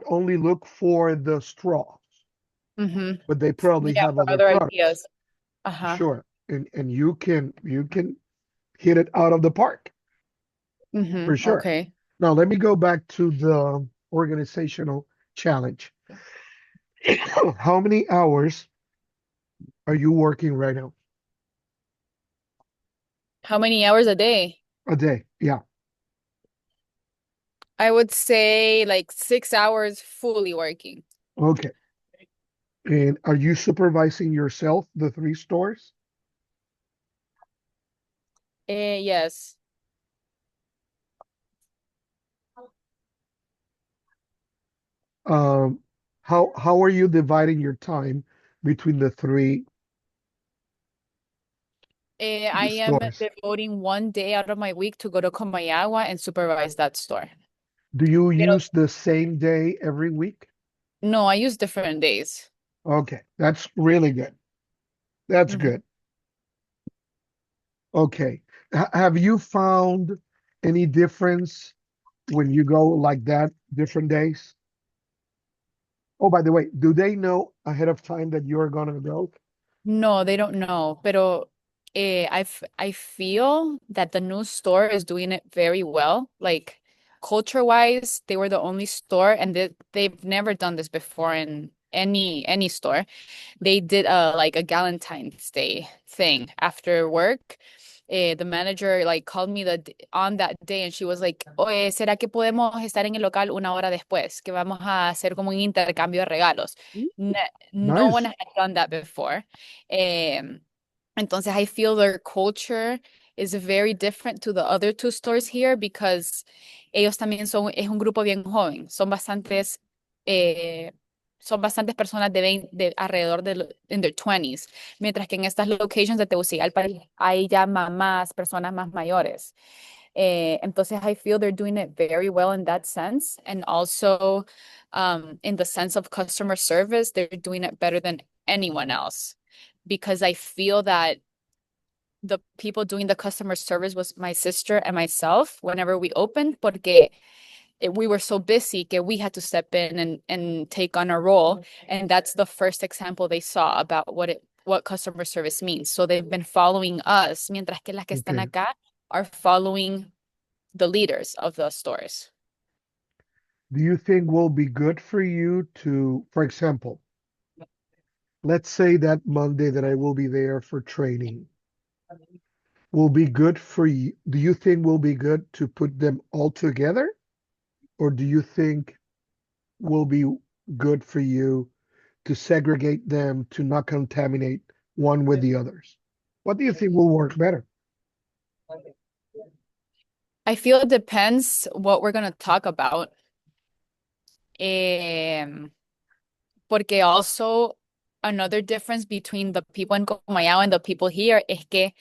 only look for the straws, Mm-hmm. but they probably Yeah, have for other other products. ideas. Uh-huh. Sure. And you can hit it out of the park for Mm-hmm. sure. Okay. Now let me go back to the organizational challenge. How many hours are you working right now? How many hours a day? A day. Yeah. I would say like 6 hours fully working. Okay. And are you supervising yourself, the three stores? Yes. Um, how are you dividing your time between the three I am stores? devoting one day out of my week to go to Comayagua and supervise that store. Do you Pero use the same day every week? no, I use different days. Okay, that's really good. That's Mhm. good. Okay. Have you found any difference when you go like that, different days? Oh, by the way, do they know ahead of time that you're gonna go? No, they don't know. Pero I feel that the new store is doing it very well. Like culture-wise, they were the only store, and they've never done this before in any store. They did a Valentine's Day thing after work. The manager like called me on that day and she was like, Oye, ¿será que podemos estar en el local una hora después? Que vamos a hacer como un intercambio de regalos. No, no one Nice. had done that before. Um, entonces I feel their culture is very different to the other two stores here because ellos también es un grupo bien joven. Eh, son bastantes personas de alrededor in their 20s, mientras que en estas locations de Tegucigalpa hay ya mamás, personas más mayores. Entonces I feel they're doing it very well in that sense, and also in the sense of customer service, they're doing it better than anyone else because I feel that the people doing the customer service was my sister and myself whenever we opened, porque we were so busy that we had to step in and take on a role. And that's the first example they saw about what customer service means. So they've been following us, mientras que las que están Okay. acá are following the leaders of the stores. Do you think will be good for you to, for example, let's say that Monday that I will be there for training will be good for you? Do you think will be good to put them all together? Or do you think will be good for you to segregate them to not contaminate one with the others? What do you think will work better? I feel it depends what we're going to talk about. Um, Porque also another difference between the people in Comayao and the people here is que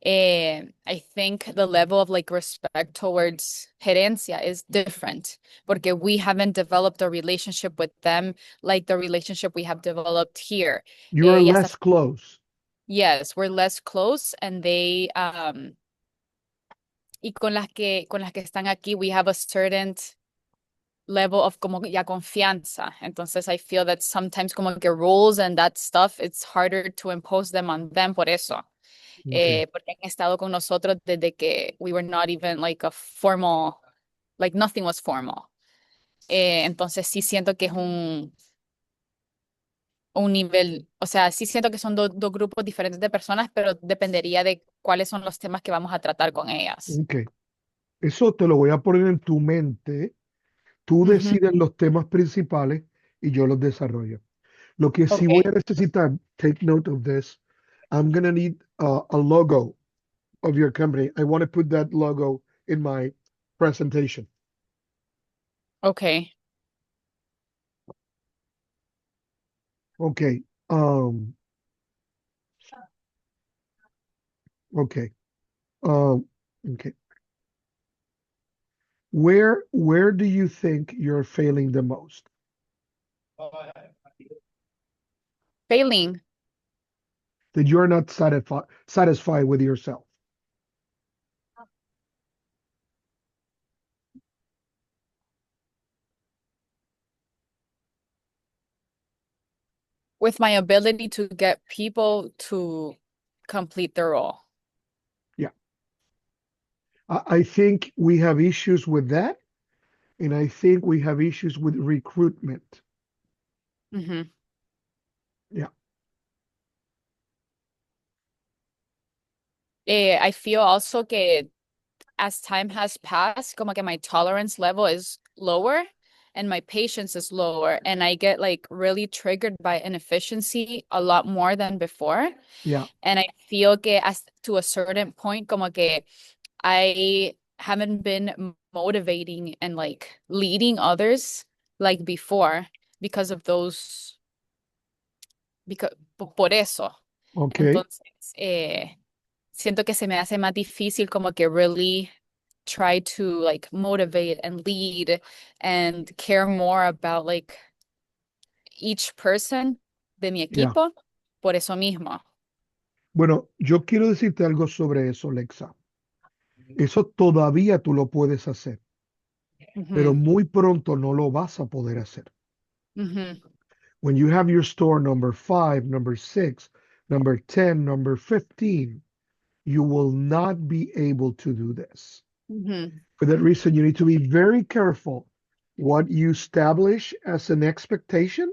I think the level of like respect towards gerencia is different porque we haven't developed a relationship with them like the relationship we have developed here. You're Ya está, less close. yes, we're less close and they y con las que están aquí we have a certain level of como ya confianza. Entonces I feel that sometimes como que rules and that stuff, it's harder to impose them on them por eso. Okay. Porque han estado con nosotros desde que we were not even like a formal, like nothing was formal. Entonces sí siento que es un nivel, o sea, sí siento que son dos grupos diferentes de personas, pero dependería de cuáles son los temas que vamos a tratar con ellas. Okay. Eso te lo voy a poner en tu mente. Tú Ujú. decides los temas principales y yo los desarrollo. Lo que sí voy a Okay, necesitar, take note of this. I'm gonna need a logo of your company. I want to put that logo in my presentation. okay. Okay. Um, okay. Um, okay. Where do you think you're failing the most? Failing That you're not satisfied with yourself? with my ability to get people to complete the role. Yeah. I think we have issues with that, and I think we have issues with recruitment. Ujú. Yeah. I feel also que as time has passed, como que my tolerance level is lower and my patience is lower, and I get like really triggered by inefficiency a lot more than before. Yeah. And I feel que as to a certain point, como que I haven't been motivating and like leading others like before because of those, because, por eso. Okay. Entonces, siento que se me hace más difícil como que really try to like motivate and lead and care more about like each person de mi Yeah. equipo por eso mismo. Bueno, yo quiero decirte algo sobre eso, Lexa. Eso todavía tú lo puedes hacer, pero Ujú, muy pronto no lo vas a poder hacer. ujú, When you have your store number 5, number 6, number 10, number 15, you will not be able to do this. ujú, For that reason, you need to be very careful what you establish as an expectation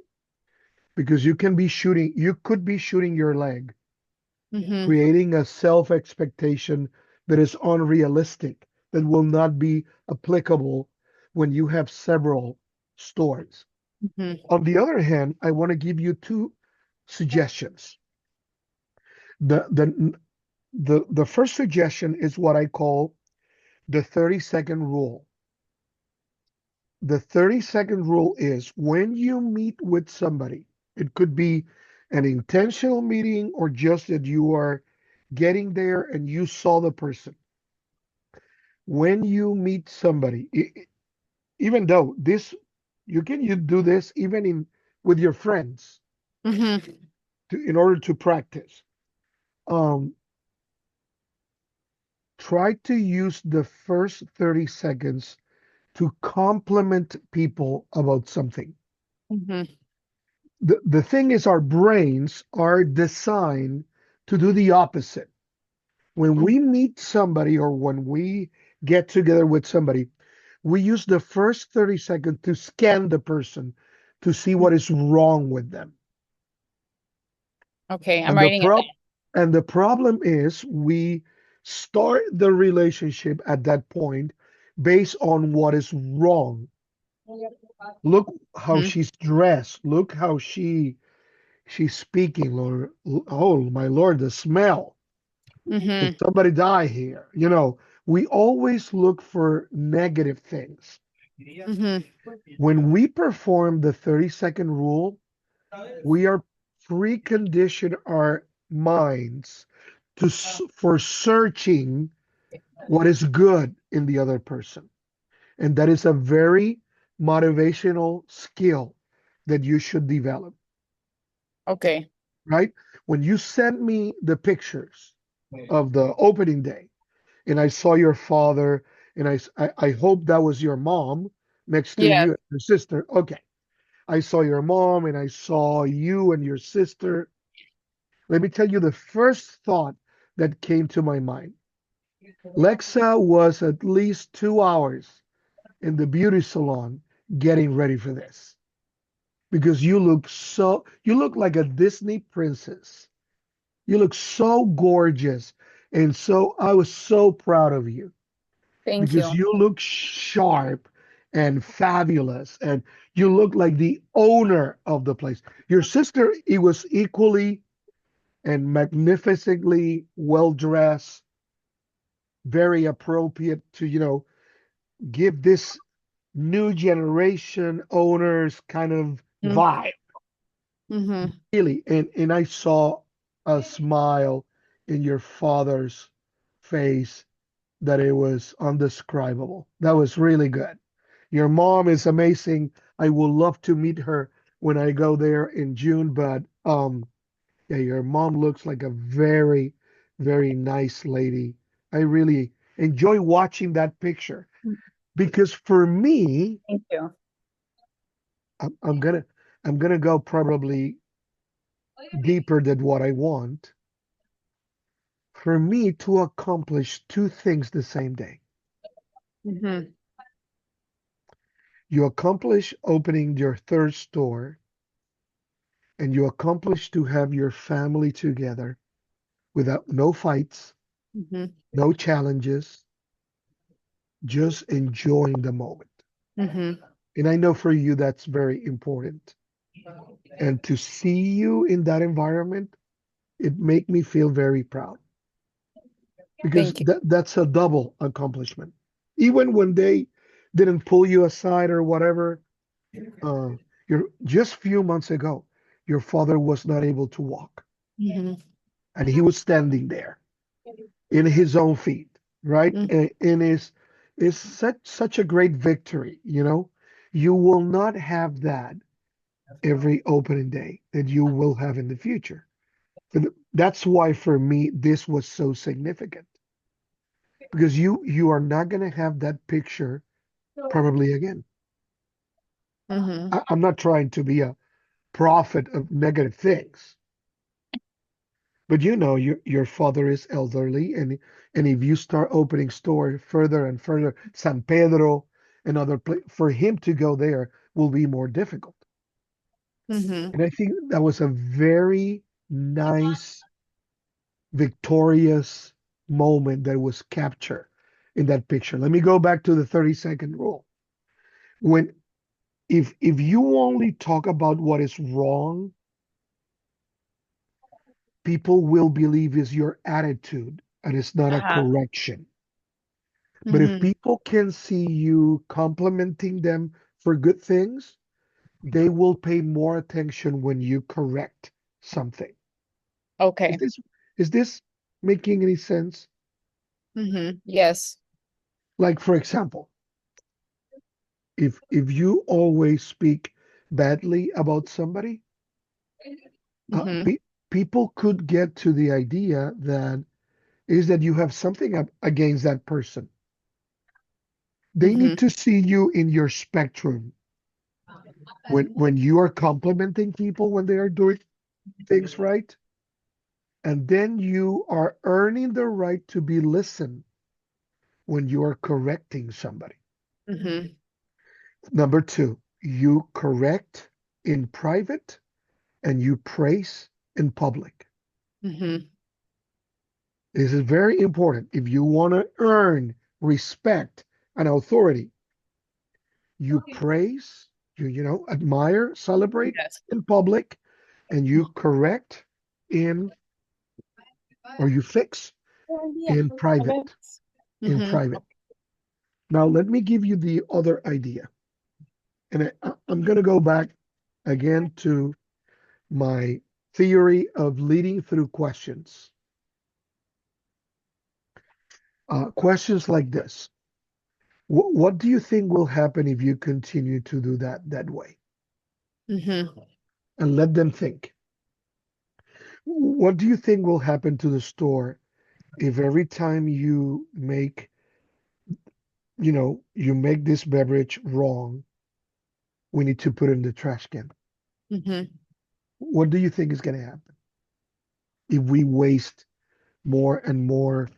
because you could be shooting your leg, ujú, creating a self expectation that is unrealistic, that will not be applicable when you have several stores. ujú, On the other hand, I want to give you two suggestions. The, the, the first suggestion is what I call the 30-second rule. The 30-second rule is when you meet with somebody, it could be an intentional meeting or just that you are getting there and you saw the person. When you meet somebody, even though this, you do this even in with your friends ujú. in order to practice. Um, Try to use the first 30 seconds to compliment people about something. Ujú, The thing is, our brains are designed to do the opposite. When ujú, we meet somebody or when we get together with somebody, we use the first 30 seconds to scan the person to see what is wrong with them. okay, I'm And the writing it prob and the problem is we start the relationship at that point based on what is wrong. Look how down. she's dressed. Look how she's speaking, Lord. Oh my Lord, the smell. Did Mhm, somebody die here? We always look for negative things. mhm, When we perform the 30-second rule, we are preconditioned our minds for searching what is good in the other person. And that is a very motivational skill that you should develop, okay. right? When you sent me the pictures of the opening day and I saw your father and I hope that was your mom next to Yeah. you, your sister. Okay. I saw your mom and I saw you and your sister. Let me tell you the first thought that came to my mind. Lexa was at least 2 hours in the beauty salon getting ready for this because you look like a Disney princess. You look so gorgeous. And so I was so proud of you Thank because you. you look sharp and fabulous and you look like the owner of the place. Your sister, he was equally and magnificently well dressed, very appropriate to, give this new generation owners kind of vibe. Mm-hmm. Really. And I saw a smile in your father's face that it was undescribable. That was really good. Your mom is amazing. I would love to meet her when I go there in June, but yeah, your mom looks like a very, very nice lady. I really enjoy watching that picture because for me, Thank you. I'm gonna go probably deeper than what I want. For me to accomplish two things the same day. Mm-hmm. You accomplish opening your third store and you accomplish to have your family together without no fights, Mm-hmm. no challenges, just enjoying the moment. Mm-hmm. And I know for you that's very important. And to see you in that environment, it make me feel very proud because Thank you. that's a double accomplishment. Even when they didn't pull you aside or whatever, uh, you're just few months ago, your father was not able to walk Mm-hmm. and he was standing there in his own feet, right? Mm-hmm. In his It's such a great victory, you know? You will not have that every opening day that you will have in the future. That's why for me this was so significant because you are not going to have that picture probably again. Mm-hmm. I'm not trying to be a prophet of negative things, but you know your father is elderly, and if you start opening store further and further, San Pedro and other places, for him to go there will be more difficult. Mm-hmm. And I think that was a very nice, victorious moment that was captured in that picture. Let me go back to the 30-second rule. When if you only talk about what is wrong, people will believe is your attitude and it's not a Uh-huh. correction. But if Mm-hmm. people can see you complimenting them for good things, they will pay more attention when you correct something. Is Okay. this making any sense? Mm-hmm. Yes. Like for example, if you always speak badly about somebody, uh, Mm-hmm. pe- people could get to the idea that is that you have something against that person. They Mm-hmm. need to see you in your spectrum when you are complimenting people when they are doing things right, and then you are earning the right to be listened when you are correcting somebody. Mm-hmm. Number two, you correct in private and you praise in public. Mm-hmm. This is very important. If you want to earn respect and authority, you praise, you admire, celebrate Yes. in public, and you correct in or you fix in private. In Mm-hmm. private. Now let me give you the other idea, and I'm going to go back again to my theory of leading through questions. Questions like this. What do you think will happen if you continue to do that way? Mm-hmm. And let them think. What do you think will happen to the store if every time you make this beverage wrong, we need to put it in the trash can? Mm-hmm. What do you think is going to happen if we waste more and more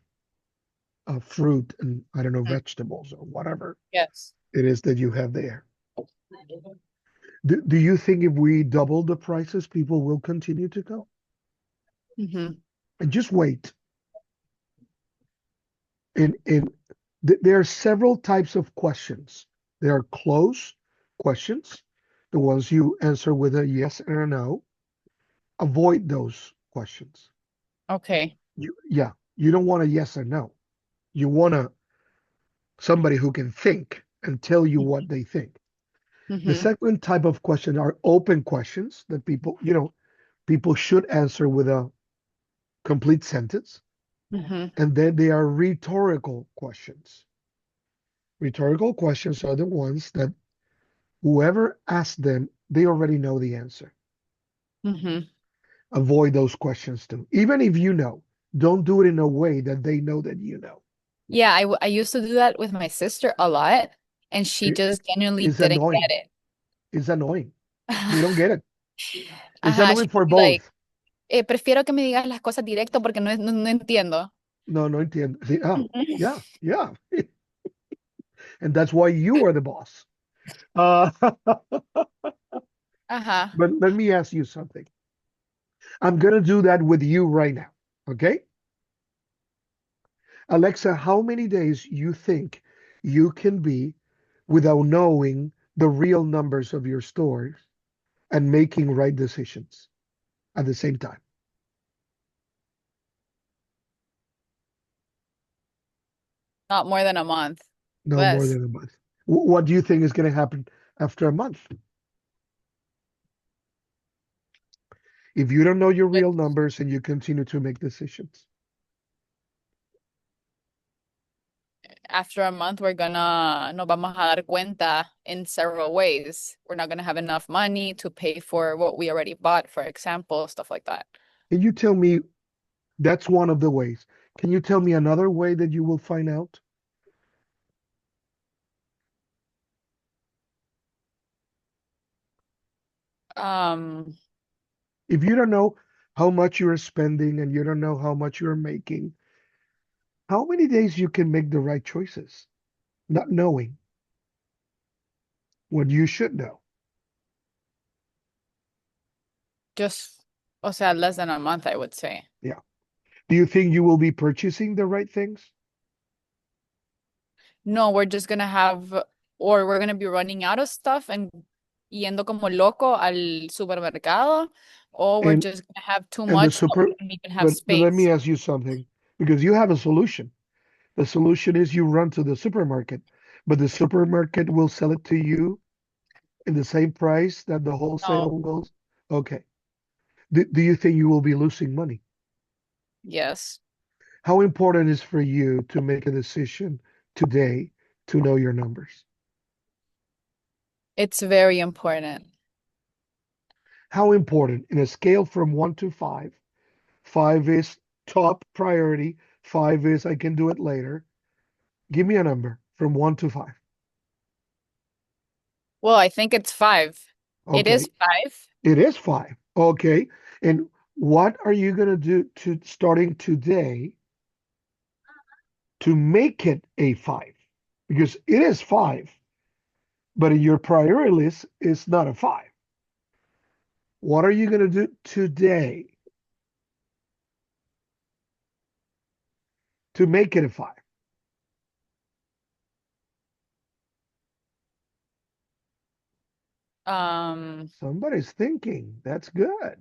fruit and I don't know vegetables or whatever Yes. it is that you have there? Do you think if we double the prices, people will continue to come? Mm-hmm. And just wait. In there are several types of questions. There are close questions, the ones you answer with a yes or a no. Avoid those questions. Okay. You don't want a yes or no. You want somebody who can think and tell you what they think. The Mm-hmm. second type of question are open questions that people should answer with a complete sentence. Mm-hmm. And then they are rhetorical questions. Rhetorical questions are the ones that whoever asks them, they already know the answer. Mm-hmm. Avoid those questions too. Even if you know, don't do it in a way that they know that you know. Yeah, I used to do that with my sister a lot, and she It, just genuinely it's didn't annoying. get It's annoying. They don't it. get it. It's Ajá, annoying she for would be like, both. prefiero que me digas las cosas directo porque no entiendo. No, no entiendo. Sí, Ujú. yeah, yeah. And that's why you are the boss. Uh, Ajá. but let me ask you something. I'm going to do that with you right now. Okay? Alexa, how many days you think you can be without knowing the real numbers of your stores and making right decisions at the same time? Not more than a month. No more Less. than a month. What do you think is going to happen after a month? If you don't know your real numbers and you continue to make decisions. after a month, nos vamos a dar cuenta in several ways. We're not gonna have enough money to pay for what we already bought, for example, stuff like that. Can you tell me that's one of the ways? Can you tell me another way that you will find out? Um, If you don't know how much you're spending and you don't know how much you're making, how many days you can make the right choices, not knowing what you should know? just, o sea, less than a month, I would say. Yeah. Do you think you will be purchasing the right things? No, we're just gonna have, or we're gonna be running out of stuff and yendo como loco al supermercado, or we're And just gonna have too and the much that we super don't even have but let me space. ask you something because you have a solution. The solution is you run to the supermarket, but the supermarket will sell it to you in the same price that the No, wholesale goes. Okay. Do you think you will be losing money? yes, How important is for you to make a decision today to know your numbers? it's very important. How important in a scale from 1 to 5? 5 is top priority, 5 is I can do it later. Give me a number from 1 to 5. Well, I think it's 5. It is Okay. 5. It is 5. Okay. And what are you going to do to starting today to make it a 5? Because it is 5, but in your priority list, it's not a 5. What are you going to do today to make it a 5? Um, Somebody's thinking. That's good.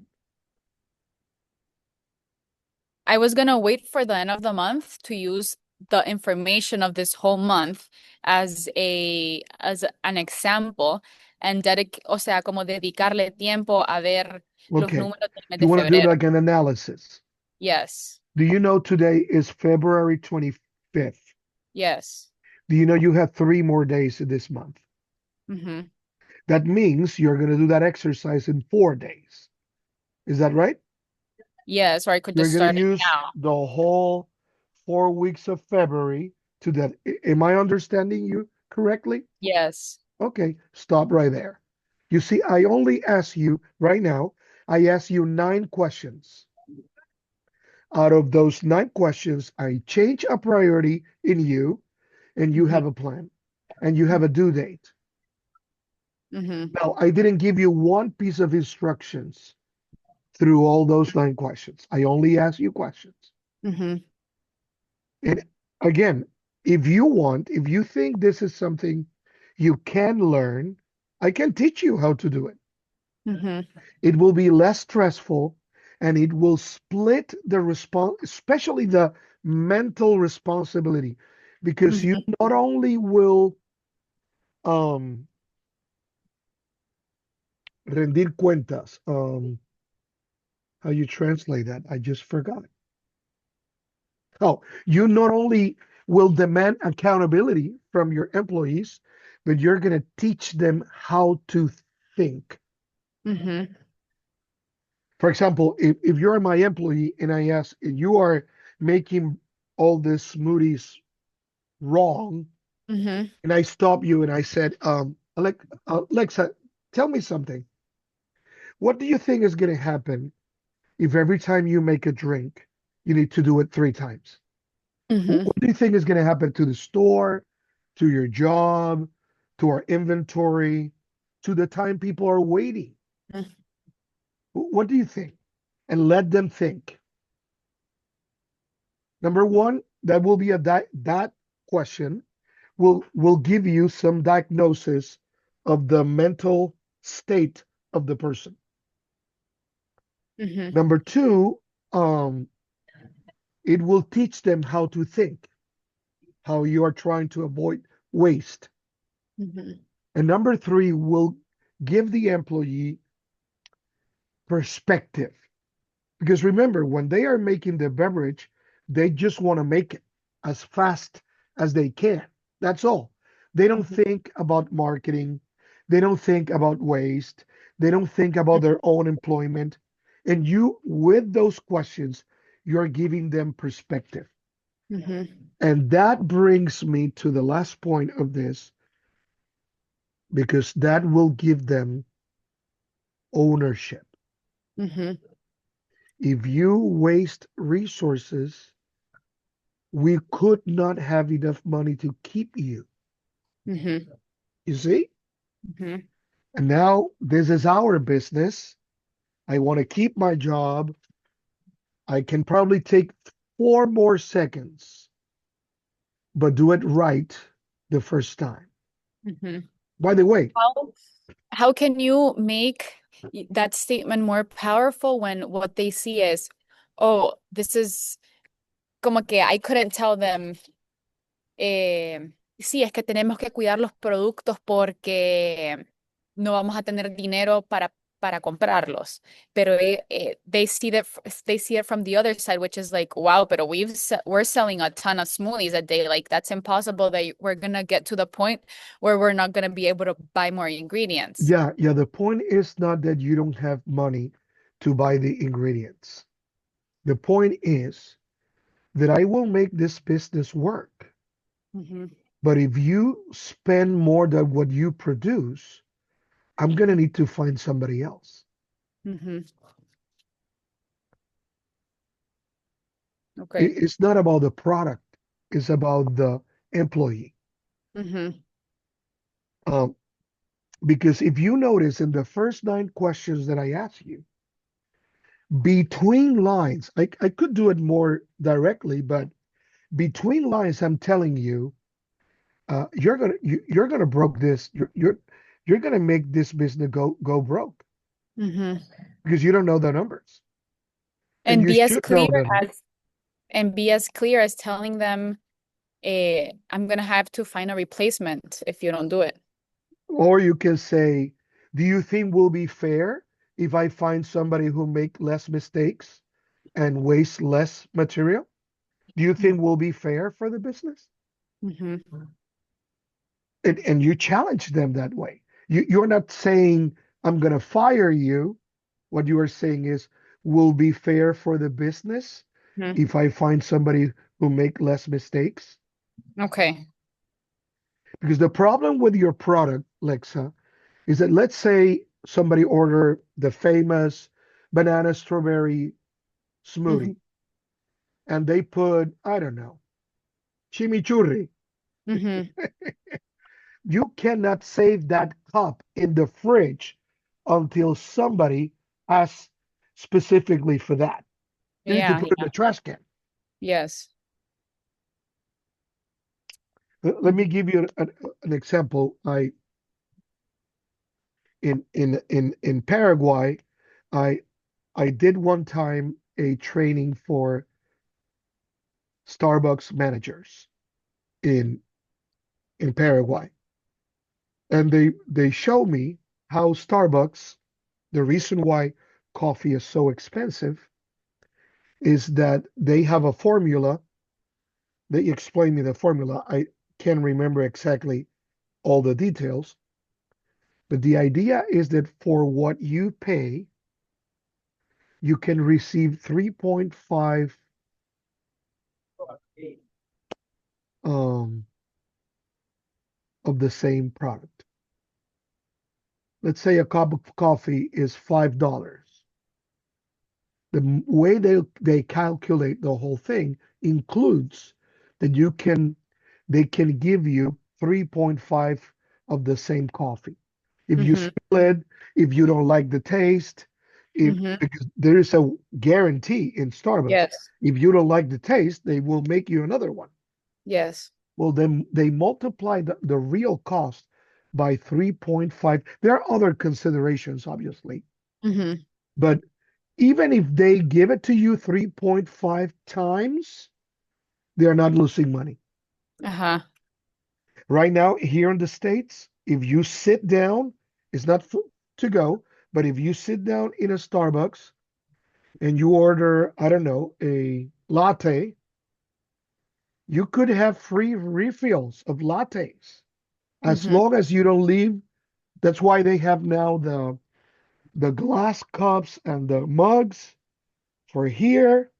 I was gonna wait for the end of the month to use the information of this whole month as an example and o sea, como dedicarle tiempo a ver los Okay. números del mes You de want to do febrero. like an analysis. Yes. Do you know today is February 25th? Yes. Do you know you have 3 more days in this month? Mm-hmm. That means you're going to do that exercise in 4 days. Is that right? Yes, or I could You're just going to start it use now. the whole 4 weeks of February to that. Am I understanding you correctly? Yes. Okay, stop right there. You see, I only ask you right now, I ask you 9 questions. Out of those 9 questions, I change a priority in you, and you Mm-hmm. have a plan, and you have a due date. Mm-hmm. Now, I didn't give you one piece of instructions through all those 9 questions. I only ask you questions. Mm-hmm. And again, if you want, if you think this is something you can learn, I can teach you how to do it. Mm-hmm. It will be less stressful and it will split the response, especially the mental responsibility, because you Mm-hmm. not only will um, rendir cuentas, how you translate that, I just forgot. Oh, you not only will demand accountability from your employees, but you're going to teach them how to think. Mm-hmm. For example, if you're my employee and I ask, you are making all these smoothies wrong, Mm-hmm. and I stop you and I said, Alexa, tell me something. What do you think is going to happen if every time you make a drink, you need to do it 3 times? Mm-hmm. What do you think is going to happen to the store, to your job, to our inventory, to the time people are waiting? What do you think? And let them think. Number one, that will be that question will give you some diagnosis of the mental state of the person. Mm-hmm. Number two, um, it will teach them how to think, how you are trying to avoid waste. Mm-hmm. And number three will give the employee perspective. Because remember, when they are making the beverage, they just want to make it as fast as they can. That's all. They don't Mhm. think about marketing. They don't think about waste. They don't think about their own employment. And you, with those questions, you're giving them perspective. Mhm. And that brings me to the last point of this, because that will give them ownership. Mhm. If you waste resources, we could not have enough money to keep you. Mhm. You see? Mhm. And now this is our business. I want to keep my job. I can probably take 4 more seconds, but do it right the first time. Mhm. By the way, How how can you make that statement more powerful when what they see is, oh, this is como que I couldn't tell them, sí, es que tenemos que cuidar los productos porque no vamos a tener dinero para comprarlos. Pero they see it from the other side, which is like, wow, pero we're selling a ton of smoothies a day. Like that's impossible that we're gonna get to the point where we're not gonna be able to buy more ingredients. yeah, the point is not that you don't have money to buy the ingredients. The point is that I will make this business work. Mhm. But if you spend more than what you produce, I'm going to need to find somebody else. Mhm. Okay. It's not about the product, it's about the employee. Mhm. Um, because if you notice in the first 9 questions that I asked you, between lines, I could do it more directly, but between lines, I'm telling you, you're gonna broke this. You're gonna make this business go broke Mhm. because you don't know the numbers, and And you be as should clear know them. as and be as clear as telling them, I'm gonna have to find a replacement if you don't do it. Or you can say, "Do you think will be fair if I find somebody who make less mistakes and waste less material? Do you think will be fair for the business?" Mm-hmm. And you challenge them that way. You're not saying, "I'm going to fire you." What you are saying is, "Will be fair for the business Hmm. if I find somebody who make less mistakes?" Okay. Because the problem with your product, Lexa, is that let's say somebody order the famous banana strawberry Mm-hmm. smoothie and they put, I don't know, chimichurri. Mm-hmm. You cannot save that cup in the fridge until somebody asks specifically for that. You need to Yeah, put it in yeah. the trash can. Yes. Let me Mm-hmm. give you an example. I in Paraguay, I I did one time a training for Starbucks managers in Paraguay, and they show me how Starbucks, the reason why coffee is so expensive is that they have a formula. They explain me the formula. I can't remember exactly all the details, but the idea is that for what you pay, you can receive 3.5 um, of the same product. Let's say a cup of coffee is $5. The way they calculate the whole thing includes that they can give you 3.5 of the same coffee. If you Mm-hmm. spill it, if you don't like the taste, if Mm-hmm. because there is a guarantee in Starbucks, Yes. if you don't like the taste, they will make you another one. Yes. Well, then they multiply the real cost by 3.5. There are other considerations, obviously, Mm-hmm. but even if they give it to you 3.5 times, they're not losing money. Uh-huh. Right now, here in the States, if you sit down, it's not to go, but if you sit down in a Starbucks and you order, I don't know, a latte, You could have free refills of lattes as Mm-hmm. long as you don't leave. That's why they have now the glass cups and the mugs for here,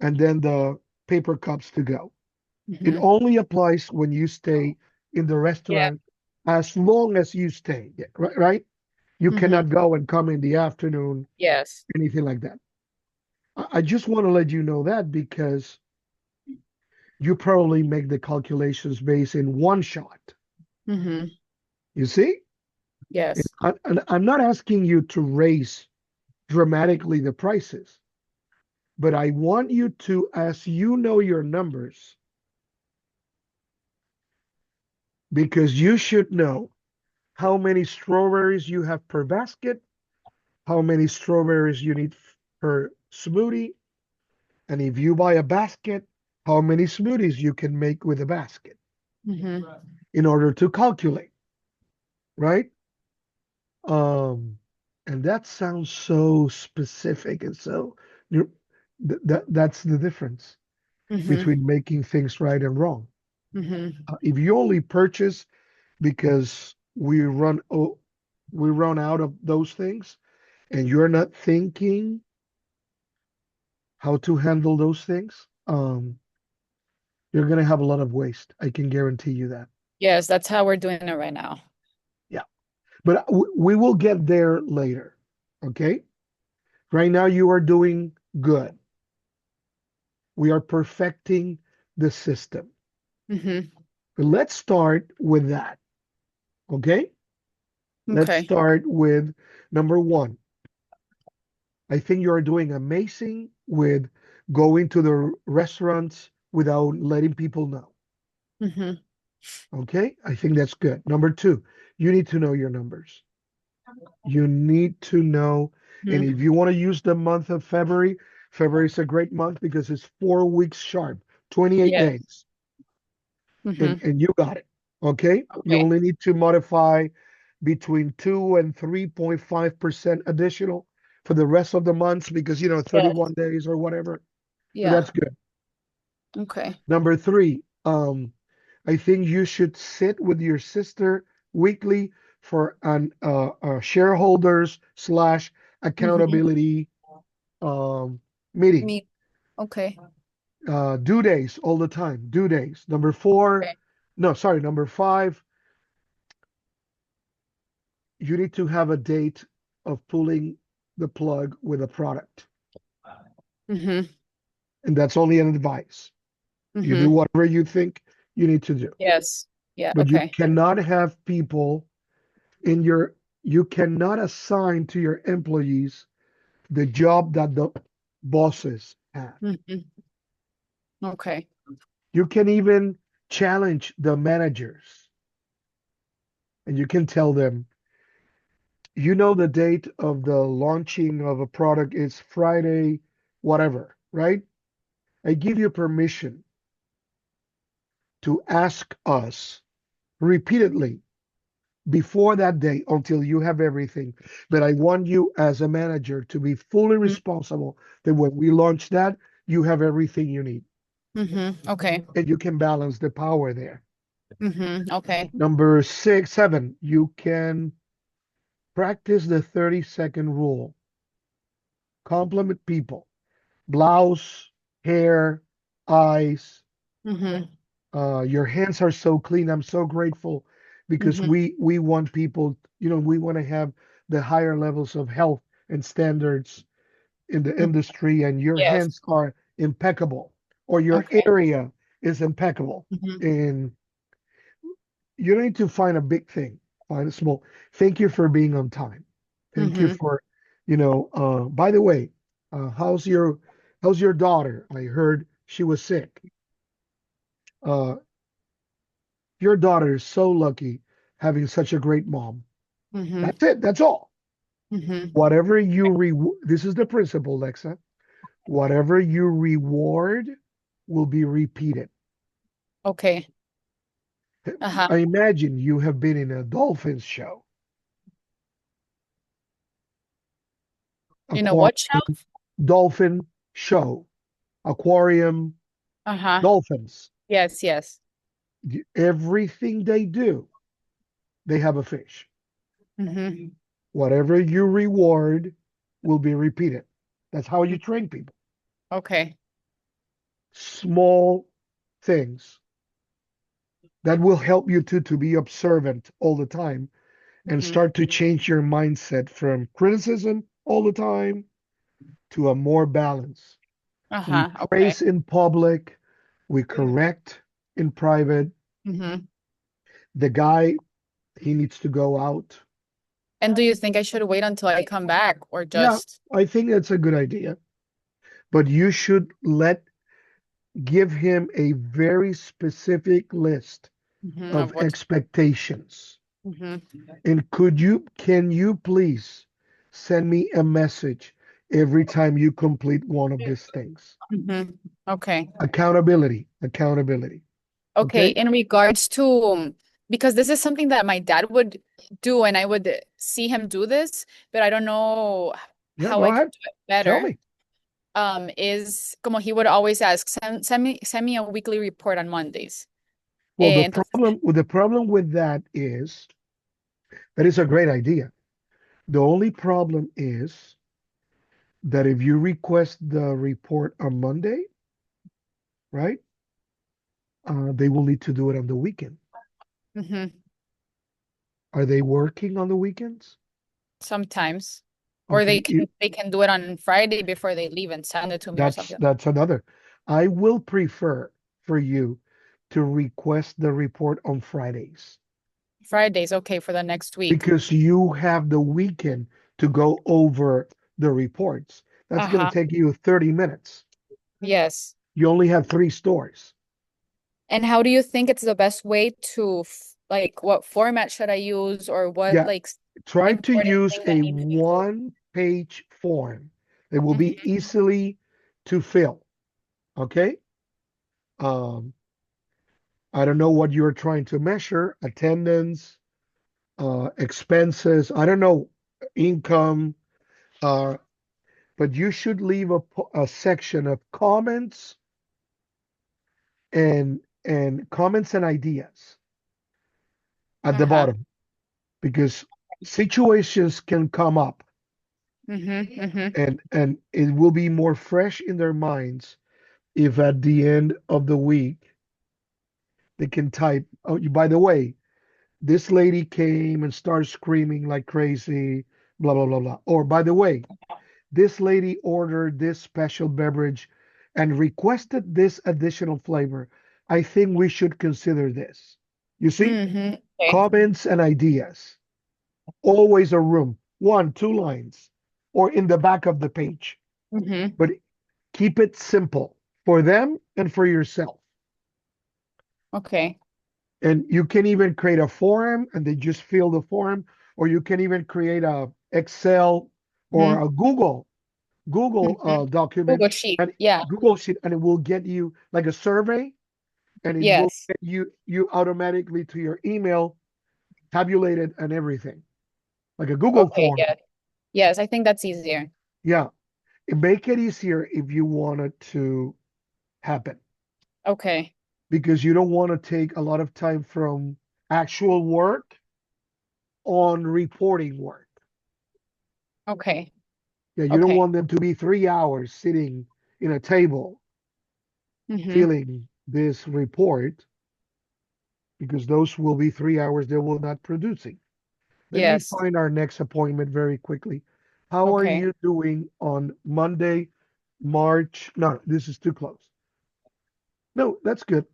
and then the paper cups to go. It Mm-hmm. only applies when you stay in the Yeah. restaurant as long as you stay, right? Right? You Mm-hmm. cannot go and come in the afternoon, Yes. anything like that. I just want to let you know that because you probably make the calculations based in one shot. Mm-hmm. You see? Yes. And I'm not asking you to raise dramatically the prices, but I want you to, as you know your numbers, because you should know how many strawberries you have per basket, how many strawberries you need per smoothie, and if you buy a basket, how many smoothies you can make with a basket Mm-hmm. in order to calculate, right? Um, and that sounds so specific, and so you that's the difference Mm-hmm. between making things right and wrong. Mm-hmm. If you only purchase because we run out of those things, and you're not thinking how to handle those things, you're gonna have a lot of waste. I can guarantee you that. Yes, that's how we're doing it right now. Yeah, but we will get there later. Okay. Right now, you are doing good. We are perfecting the system. Mm-hmm. But let's start with that. Okay. Let's Okay. start with number one. I think you are doing amazing with going to the restaurants without letting people know. Mm-hmm. Okay. I think that's good. Number two, you need to know your numbers. You need to know. And Mm-hmm. if you want to use the month of February, February is a great month because it's 4 weeks sharp, 28 Yes. days. Mm-hmm. And you got it. Okay. You Okay. only need to modify between 2 and 3.5% additional for the rest of the months because, 31 Yes. days or whatever. But Yeah. that's good. Okay. Number three, I think you should sit with your sister weekly for an shareholders slash Mm-hmm. accountability meeting. Me. Okay. Due days all the time. Due days. Number four, Okay. no, sorry, number five, you need to have a date of pulling the plug with a product. Mm-hmm. And that's only an advice. You do Mm-hmm. whatever you think you need to do. Yes. Yeah. But you Okay. cannot have people in your, you cannot assign to your employees the job that the bosses have. Mm-hmm. Okay. You can even challenge the managers and you can tell them, the date of the launching of a product is Friday, whatever, right? I give you permission to ask us repeatedly before that day until you have everything. But I want you as a manager to be fully responsible that when we launch that, you have everything you need Mm-hmm. Okay. and you can balance the power there. Mm-hmm. Okay. Number six, seven, you can practice the 30-second rule. Compliment people, blouse, hair, eyes. Mm-hmm. Your hands are so clean. I'm so grateful because Mm-hmm. we want people, we want to have the higher levels of health and standards in the Mm-hmm. industry, and your Yes. hands are impeccable, or your Okay. area is impeccable. Mm-hmm. And you don't need to find a big thing, find a small. Thank you for being on time. Thank you Mm-hmm. for, by the way, how's your daughter? I heard she was sick. Uh, Your daughter is so lucky having such a great mom. Mm-hmm. That's it. That's all. Mm-hmm. Whatever you this is the principle, Lexa. Whatever you reward will be repeated. Okay. Uh-huh. I imagine you have been in a dolphins show, You know aquarium what, Shelf? dolphin show, aquarium Uh-huh. dolphins. Yes, yes. Everything they do, they have a fish. Mm-hmm. Whatever you reward will be repeated. That's how you train people. Okay. Small things that will help you to be observant all the time and Mm-hmm. start to change your mindset from criticism all the time to a more balance. We Uh-huh. Okay. praise in public, we correct in private. Mm-hmm. The guy, he needs to go out. And do you think I should wait until I come back or Yeah, just I think that's a good idea. But you should give him a very specific list of of what? expectations. Mm-hmm. And can you please send me a message every time you complete one of these things? Mm-hmm. Okay. Accountability, accountability. Okay. Okay? In regards to, because this is something that my dad would do and I would see him do this, but I don't know Yeah, how go I can ahead. do it Tell better. me. Is como he would always ask, send me a weekly report on Mondays. Well, Entonces, the problem with that is that is a great idea. The only problem is that if you request the report on Monday, right? They will need to do it on the weekend. mhm, Are they working on the weekends? sometimes, or Okay, they can do it on Friday before they leave and send it to me or something. that's another. I will prefer for you to request the report on Fridays Friday's okay for the next week. because you have the weekend to go over the reports. That's going to Uh-huh. take you 30 minutes. Yes. You only have three stores. And how do you think it's the best way to like what format should I use or what Yeah, like try to important use things I a need to include? one-page form that will be Hmm. easily to fill. Okay. Um, I don't know what you're trying to measure, attendance, expenses, I don't know, income, uh, but you should leave a section of comments and comments and ideas at the Uh-huh. bottom because situations can come up Mm-hmm. Mm-hmm. and it will be more fresh in their minds if at the end of the week they can type, oh, by the way, this lady came and started screaming like crazy, blah, blah, blah, blah. Or by the way, this lady ordered this special beverage and requested this additional flavor. I think we should consider this. You see, Mm-hmm. Okay. comments and ideas. Always a room, one, two lines, or in the back of the page. Mm-hmm. But keep it simple for them and for yourself. Okay. And you can even create a forum and they just fill the form, or you can even create a Excel or Mm-hmm. a Google Mm-hmm. document Google Sheet. and Yeah. Google Sheet, and it will get you like a survey, and it will Yes. get you automatically to your email, tabulated and everything, like a Google Okay. form. Yeah. Yes, I think that's easier. Yeah, it make it easier if you want it to happen Okay. because you don't want to take a lot of time from actual work on reporting work. Okay. Yeah, you don't Okay. want them to be 3 hours sitting in a table Mm-hmm. filling this report because those will be 3 hours they will not producing. Let me Yes. find our next appointment very quickly. How are Okay. you doing on Monday, March? No, this is too close. No, that's good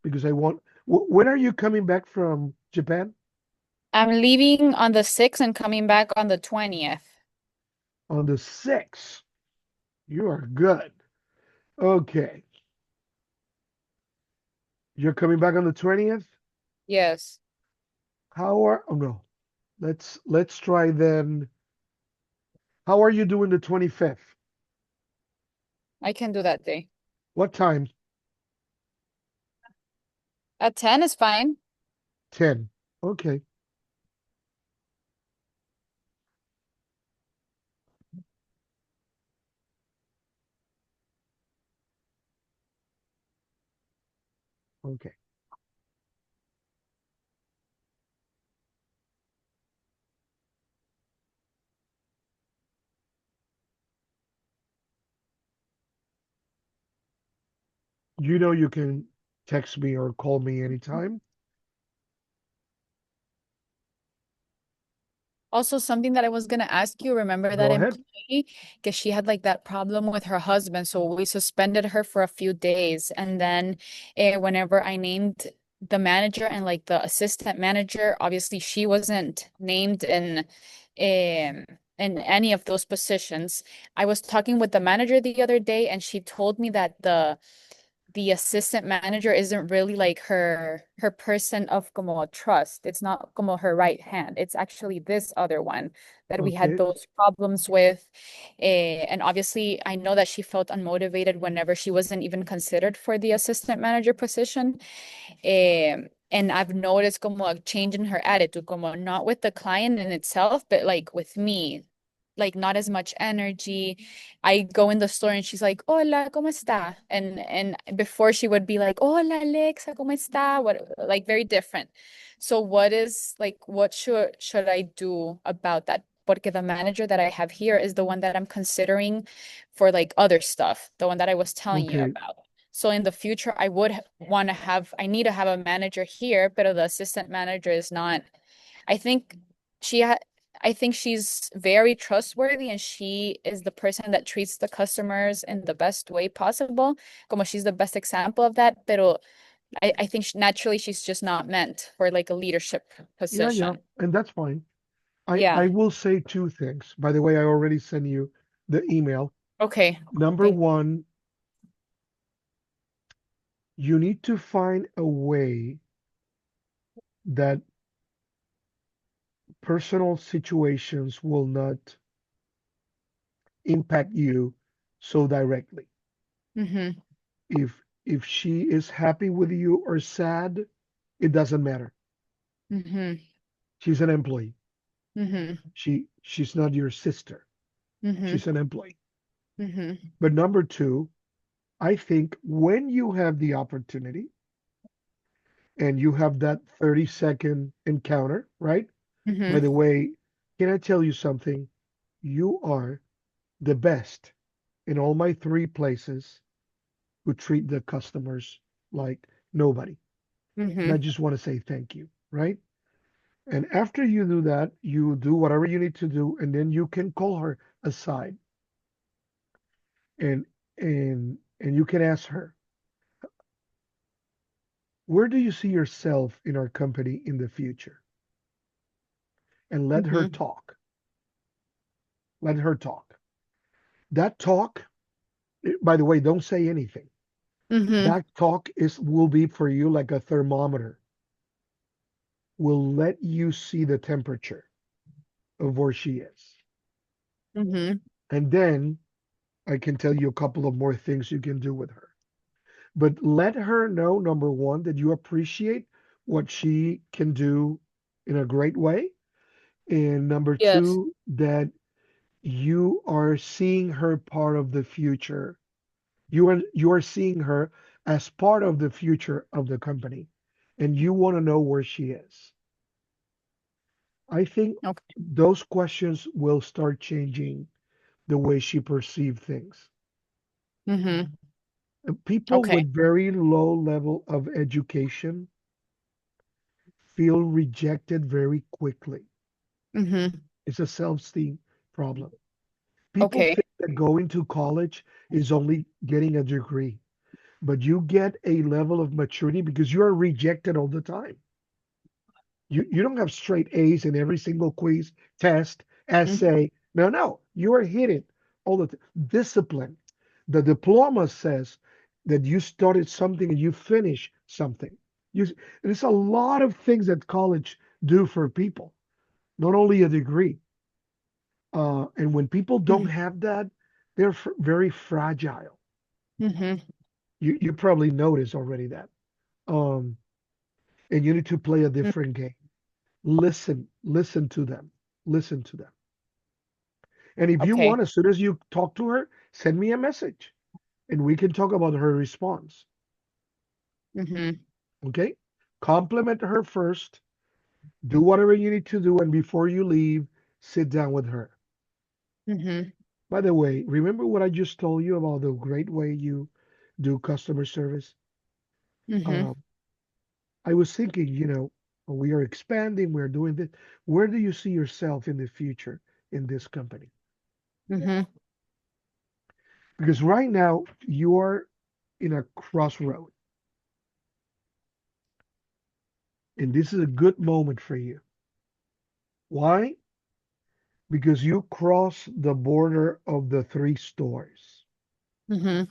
because I want. When are you coming back from Japan? I'm leaving on the 6th and coming back on the 20th. On the 6th. You are good. Okay. You're coming back on the 20th? Yes, How are, oh no. Let's try then. How are you doing the 25th? I can do that day. What time? At 10 is fine. 10. Okay. Okay. You know you can text me or call me anytime. Also, something that I was gonna ask you, remember that Go ahead. employee? Because she had like that problem with her husband. So we suspended her for a few days. And then whenever I named the manager and like the assistant manager, obviously she wasn't named in any of those positions. I was talking with the manager the other day, and she told me that the assistant manager isn't really like her person of como trust. It's not como her right hand. It's actually this other one that we had Okay. those problems with. And obviously, I know that she felt unmotivated whenever she wasn't even considered for the assistant manager position. And I've noticed como a change in her attitude, como not with the client in itself, but like with me, like not as much energy. I go in the store and she's like, "Hola, ¿cómo está?" And before she would be like, "Hola, Alexa, ¿cómo está?" What like very different. So what should I do about that? Porque the manager that I have here is the one that I'm considering for like other stuff, the one that I was telling you Okay. about. So in the future, I need to have a manager here, but the assistant manager is not. I think she ha I think she's very trustworthy and she is the person that treats the customers in the best way possible. Como she's the best example of that, pero I think naturally she's just not meant for like a leadership Yeah, yeah. position. And that's fine. I Yeah. will say two things. By the way, I already sent you the email. Okay. Number Thank one, you need to find a way that personal situations will not impact you so directly. Mm-hmm. If she is happy with you or sad, it doesn't matter. Mm-hmm. She's an employee. Mm-hmm. She's not your sister. She's Mm-hmm. an employee. Mm-hmm. But number two, I think when you have the opportunity and you have that 30-second encounter, right? By Mm-hmm. the way, can I tell you something? You are the best in all my three places who treat the customers like nobody. And I Mm-hmm. just want to say thank you, right? And after you do that, you do whatever you need to do, and then you can call her aside and and you can ask her, where do you see yourself in our company in the future? And let her Mm-hmm. talk. Let her talk. That talk, by the way, don't say anything. Mm-hmm. That talk is will be for you like a thermometer. Will let you see the temperature of where she is. Mm-hmm. And then I can tell you a couple of more things you can do with her. But let her know, number one, that you appreciate what she can do in a great way. And number Yes. two, that you are seeing her part of the future. You are seeing her as part of the future of the company. And you want to know where she is. I think Okay. those questions will start changing the way she perceives things. Mm-hmm. And people Okay. with very low level of education feel rejected very quickly. Mm-hmm. It's a self-esteem problem. People Okay. think that going to college is only getting a degree, but you get a level of maturity because you are rejected all the time. You don't have straight A's in every single quiz, test, Mm-hmm. essay. No, no, you are hitting all the discipline. The diploma says that you started something and you finish something. You, there's a lot of things that college do for people, not only a degree. And when people don't have that, they're very fragile. Mm-hmm. You probably noticed already that. Um, and you need to play a different game. Listen to them, listen to them. And if you Okay. want, as soon as you talk to her, send me a message, and we can talk about her response. Mm-hmm. Okay? Compliment her first, do whatever you need to do, and before you leave, sit down with her. Mm-hmm. By the way, remember what I just told you about the great way you do customer service? Mm-hmm. Um, I was thinking, we are expanding, we're doing this. Where do you see yourself in the future in this company? Mm-hmm. Because right now you are in a crossroad, and this is a good moment for you. Why? Because you cross the border of the three stores. Mm-hmm.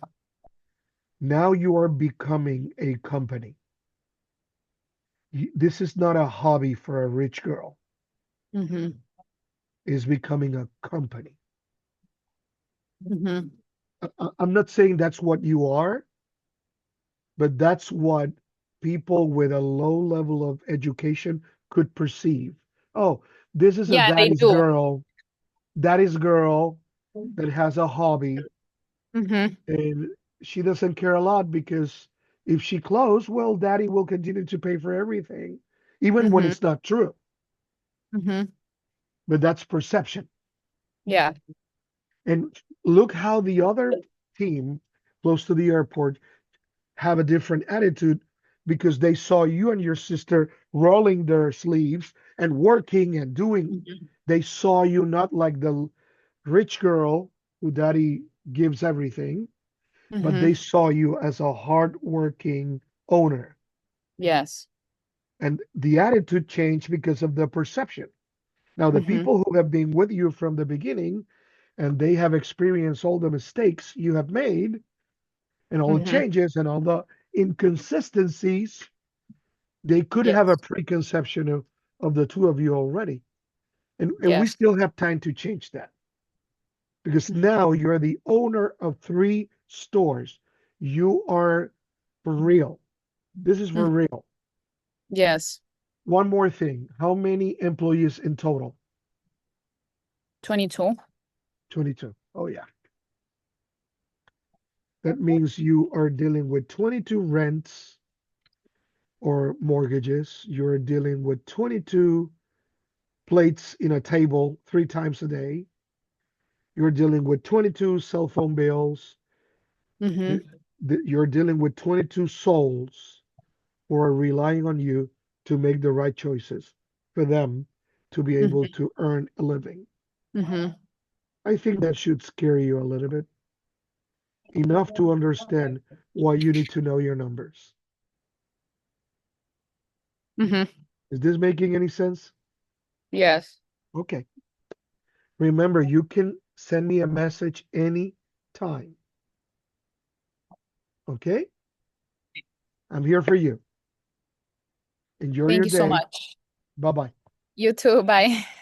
Now you are becoming a company. This is not a hobby for a rich girl. Mm-hmm. It's becoming a company. Mm-hmm. I'm not saying that's what you are, but that's what people with a low level of education could perceive. Oh, this is a Yeah, they do. daddy's girl that has a hobby, Mm-hmm. and she doesn't care a lot because if she close, well, daddy will continue to pay for everything, even when Mm-hmm. it's not true. Mm-hmm. But that's perception. Yeah. And look how the other team close to the airport have a different attitude because they saw you and your sister rolling their sleeves and working and doing. Mm-hmm. They saw you not like the rich girl who daddy gives everything, but they Mm-hmm. saw you as a hardworking owner. Yes. And the attitude changed because of the perception. Now, the Mm-hmm. people who have been with you from the beginning and they have experienced all the mistakes you have made and all the Mm-hmm. changes and all the inconsistencies, they could have a Yes. preconception of the two of you already. And we Yes. still have time to change that because Mm-hmm. now you're the owner of three stores. You are for real. This is for real. Yes. One more thing. How many employees in total? 22. 22. Oh, yeah. That means you are dealing with 22 rents or mortgages. You're dealing with 22 plates in a table three times a day. You're dealing with 22 cell phone bills. Mm-hmm. The- you're dealing with 22 souls who are relying on you to make the right choices for them to be able Mm-hmm. to earn a living. Mm-hmm. I think that should scare you a little bit, enough to understand why you need to know your numbers. Mm-hmm. Is this making any sense? Yes. Okay. Remember, you can send me a message anytime. Okay? I'm here for you. Enjoy Thank your you so day. much. Bye bye. You too. Bye.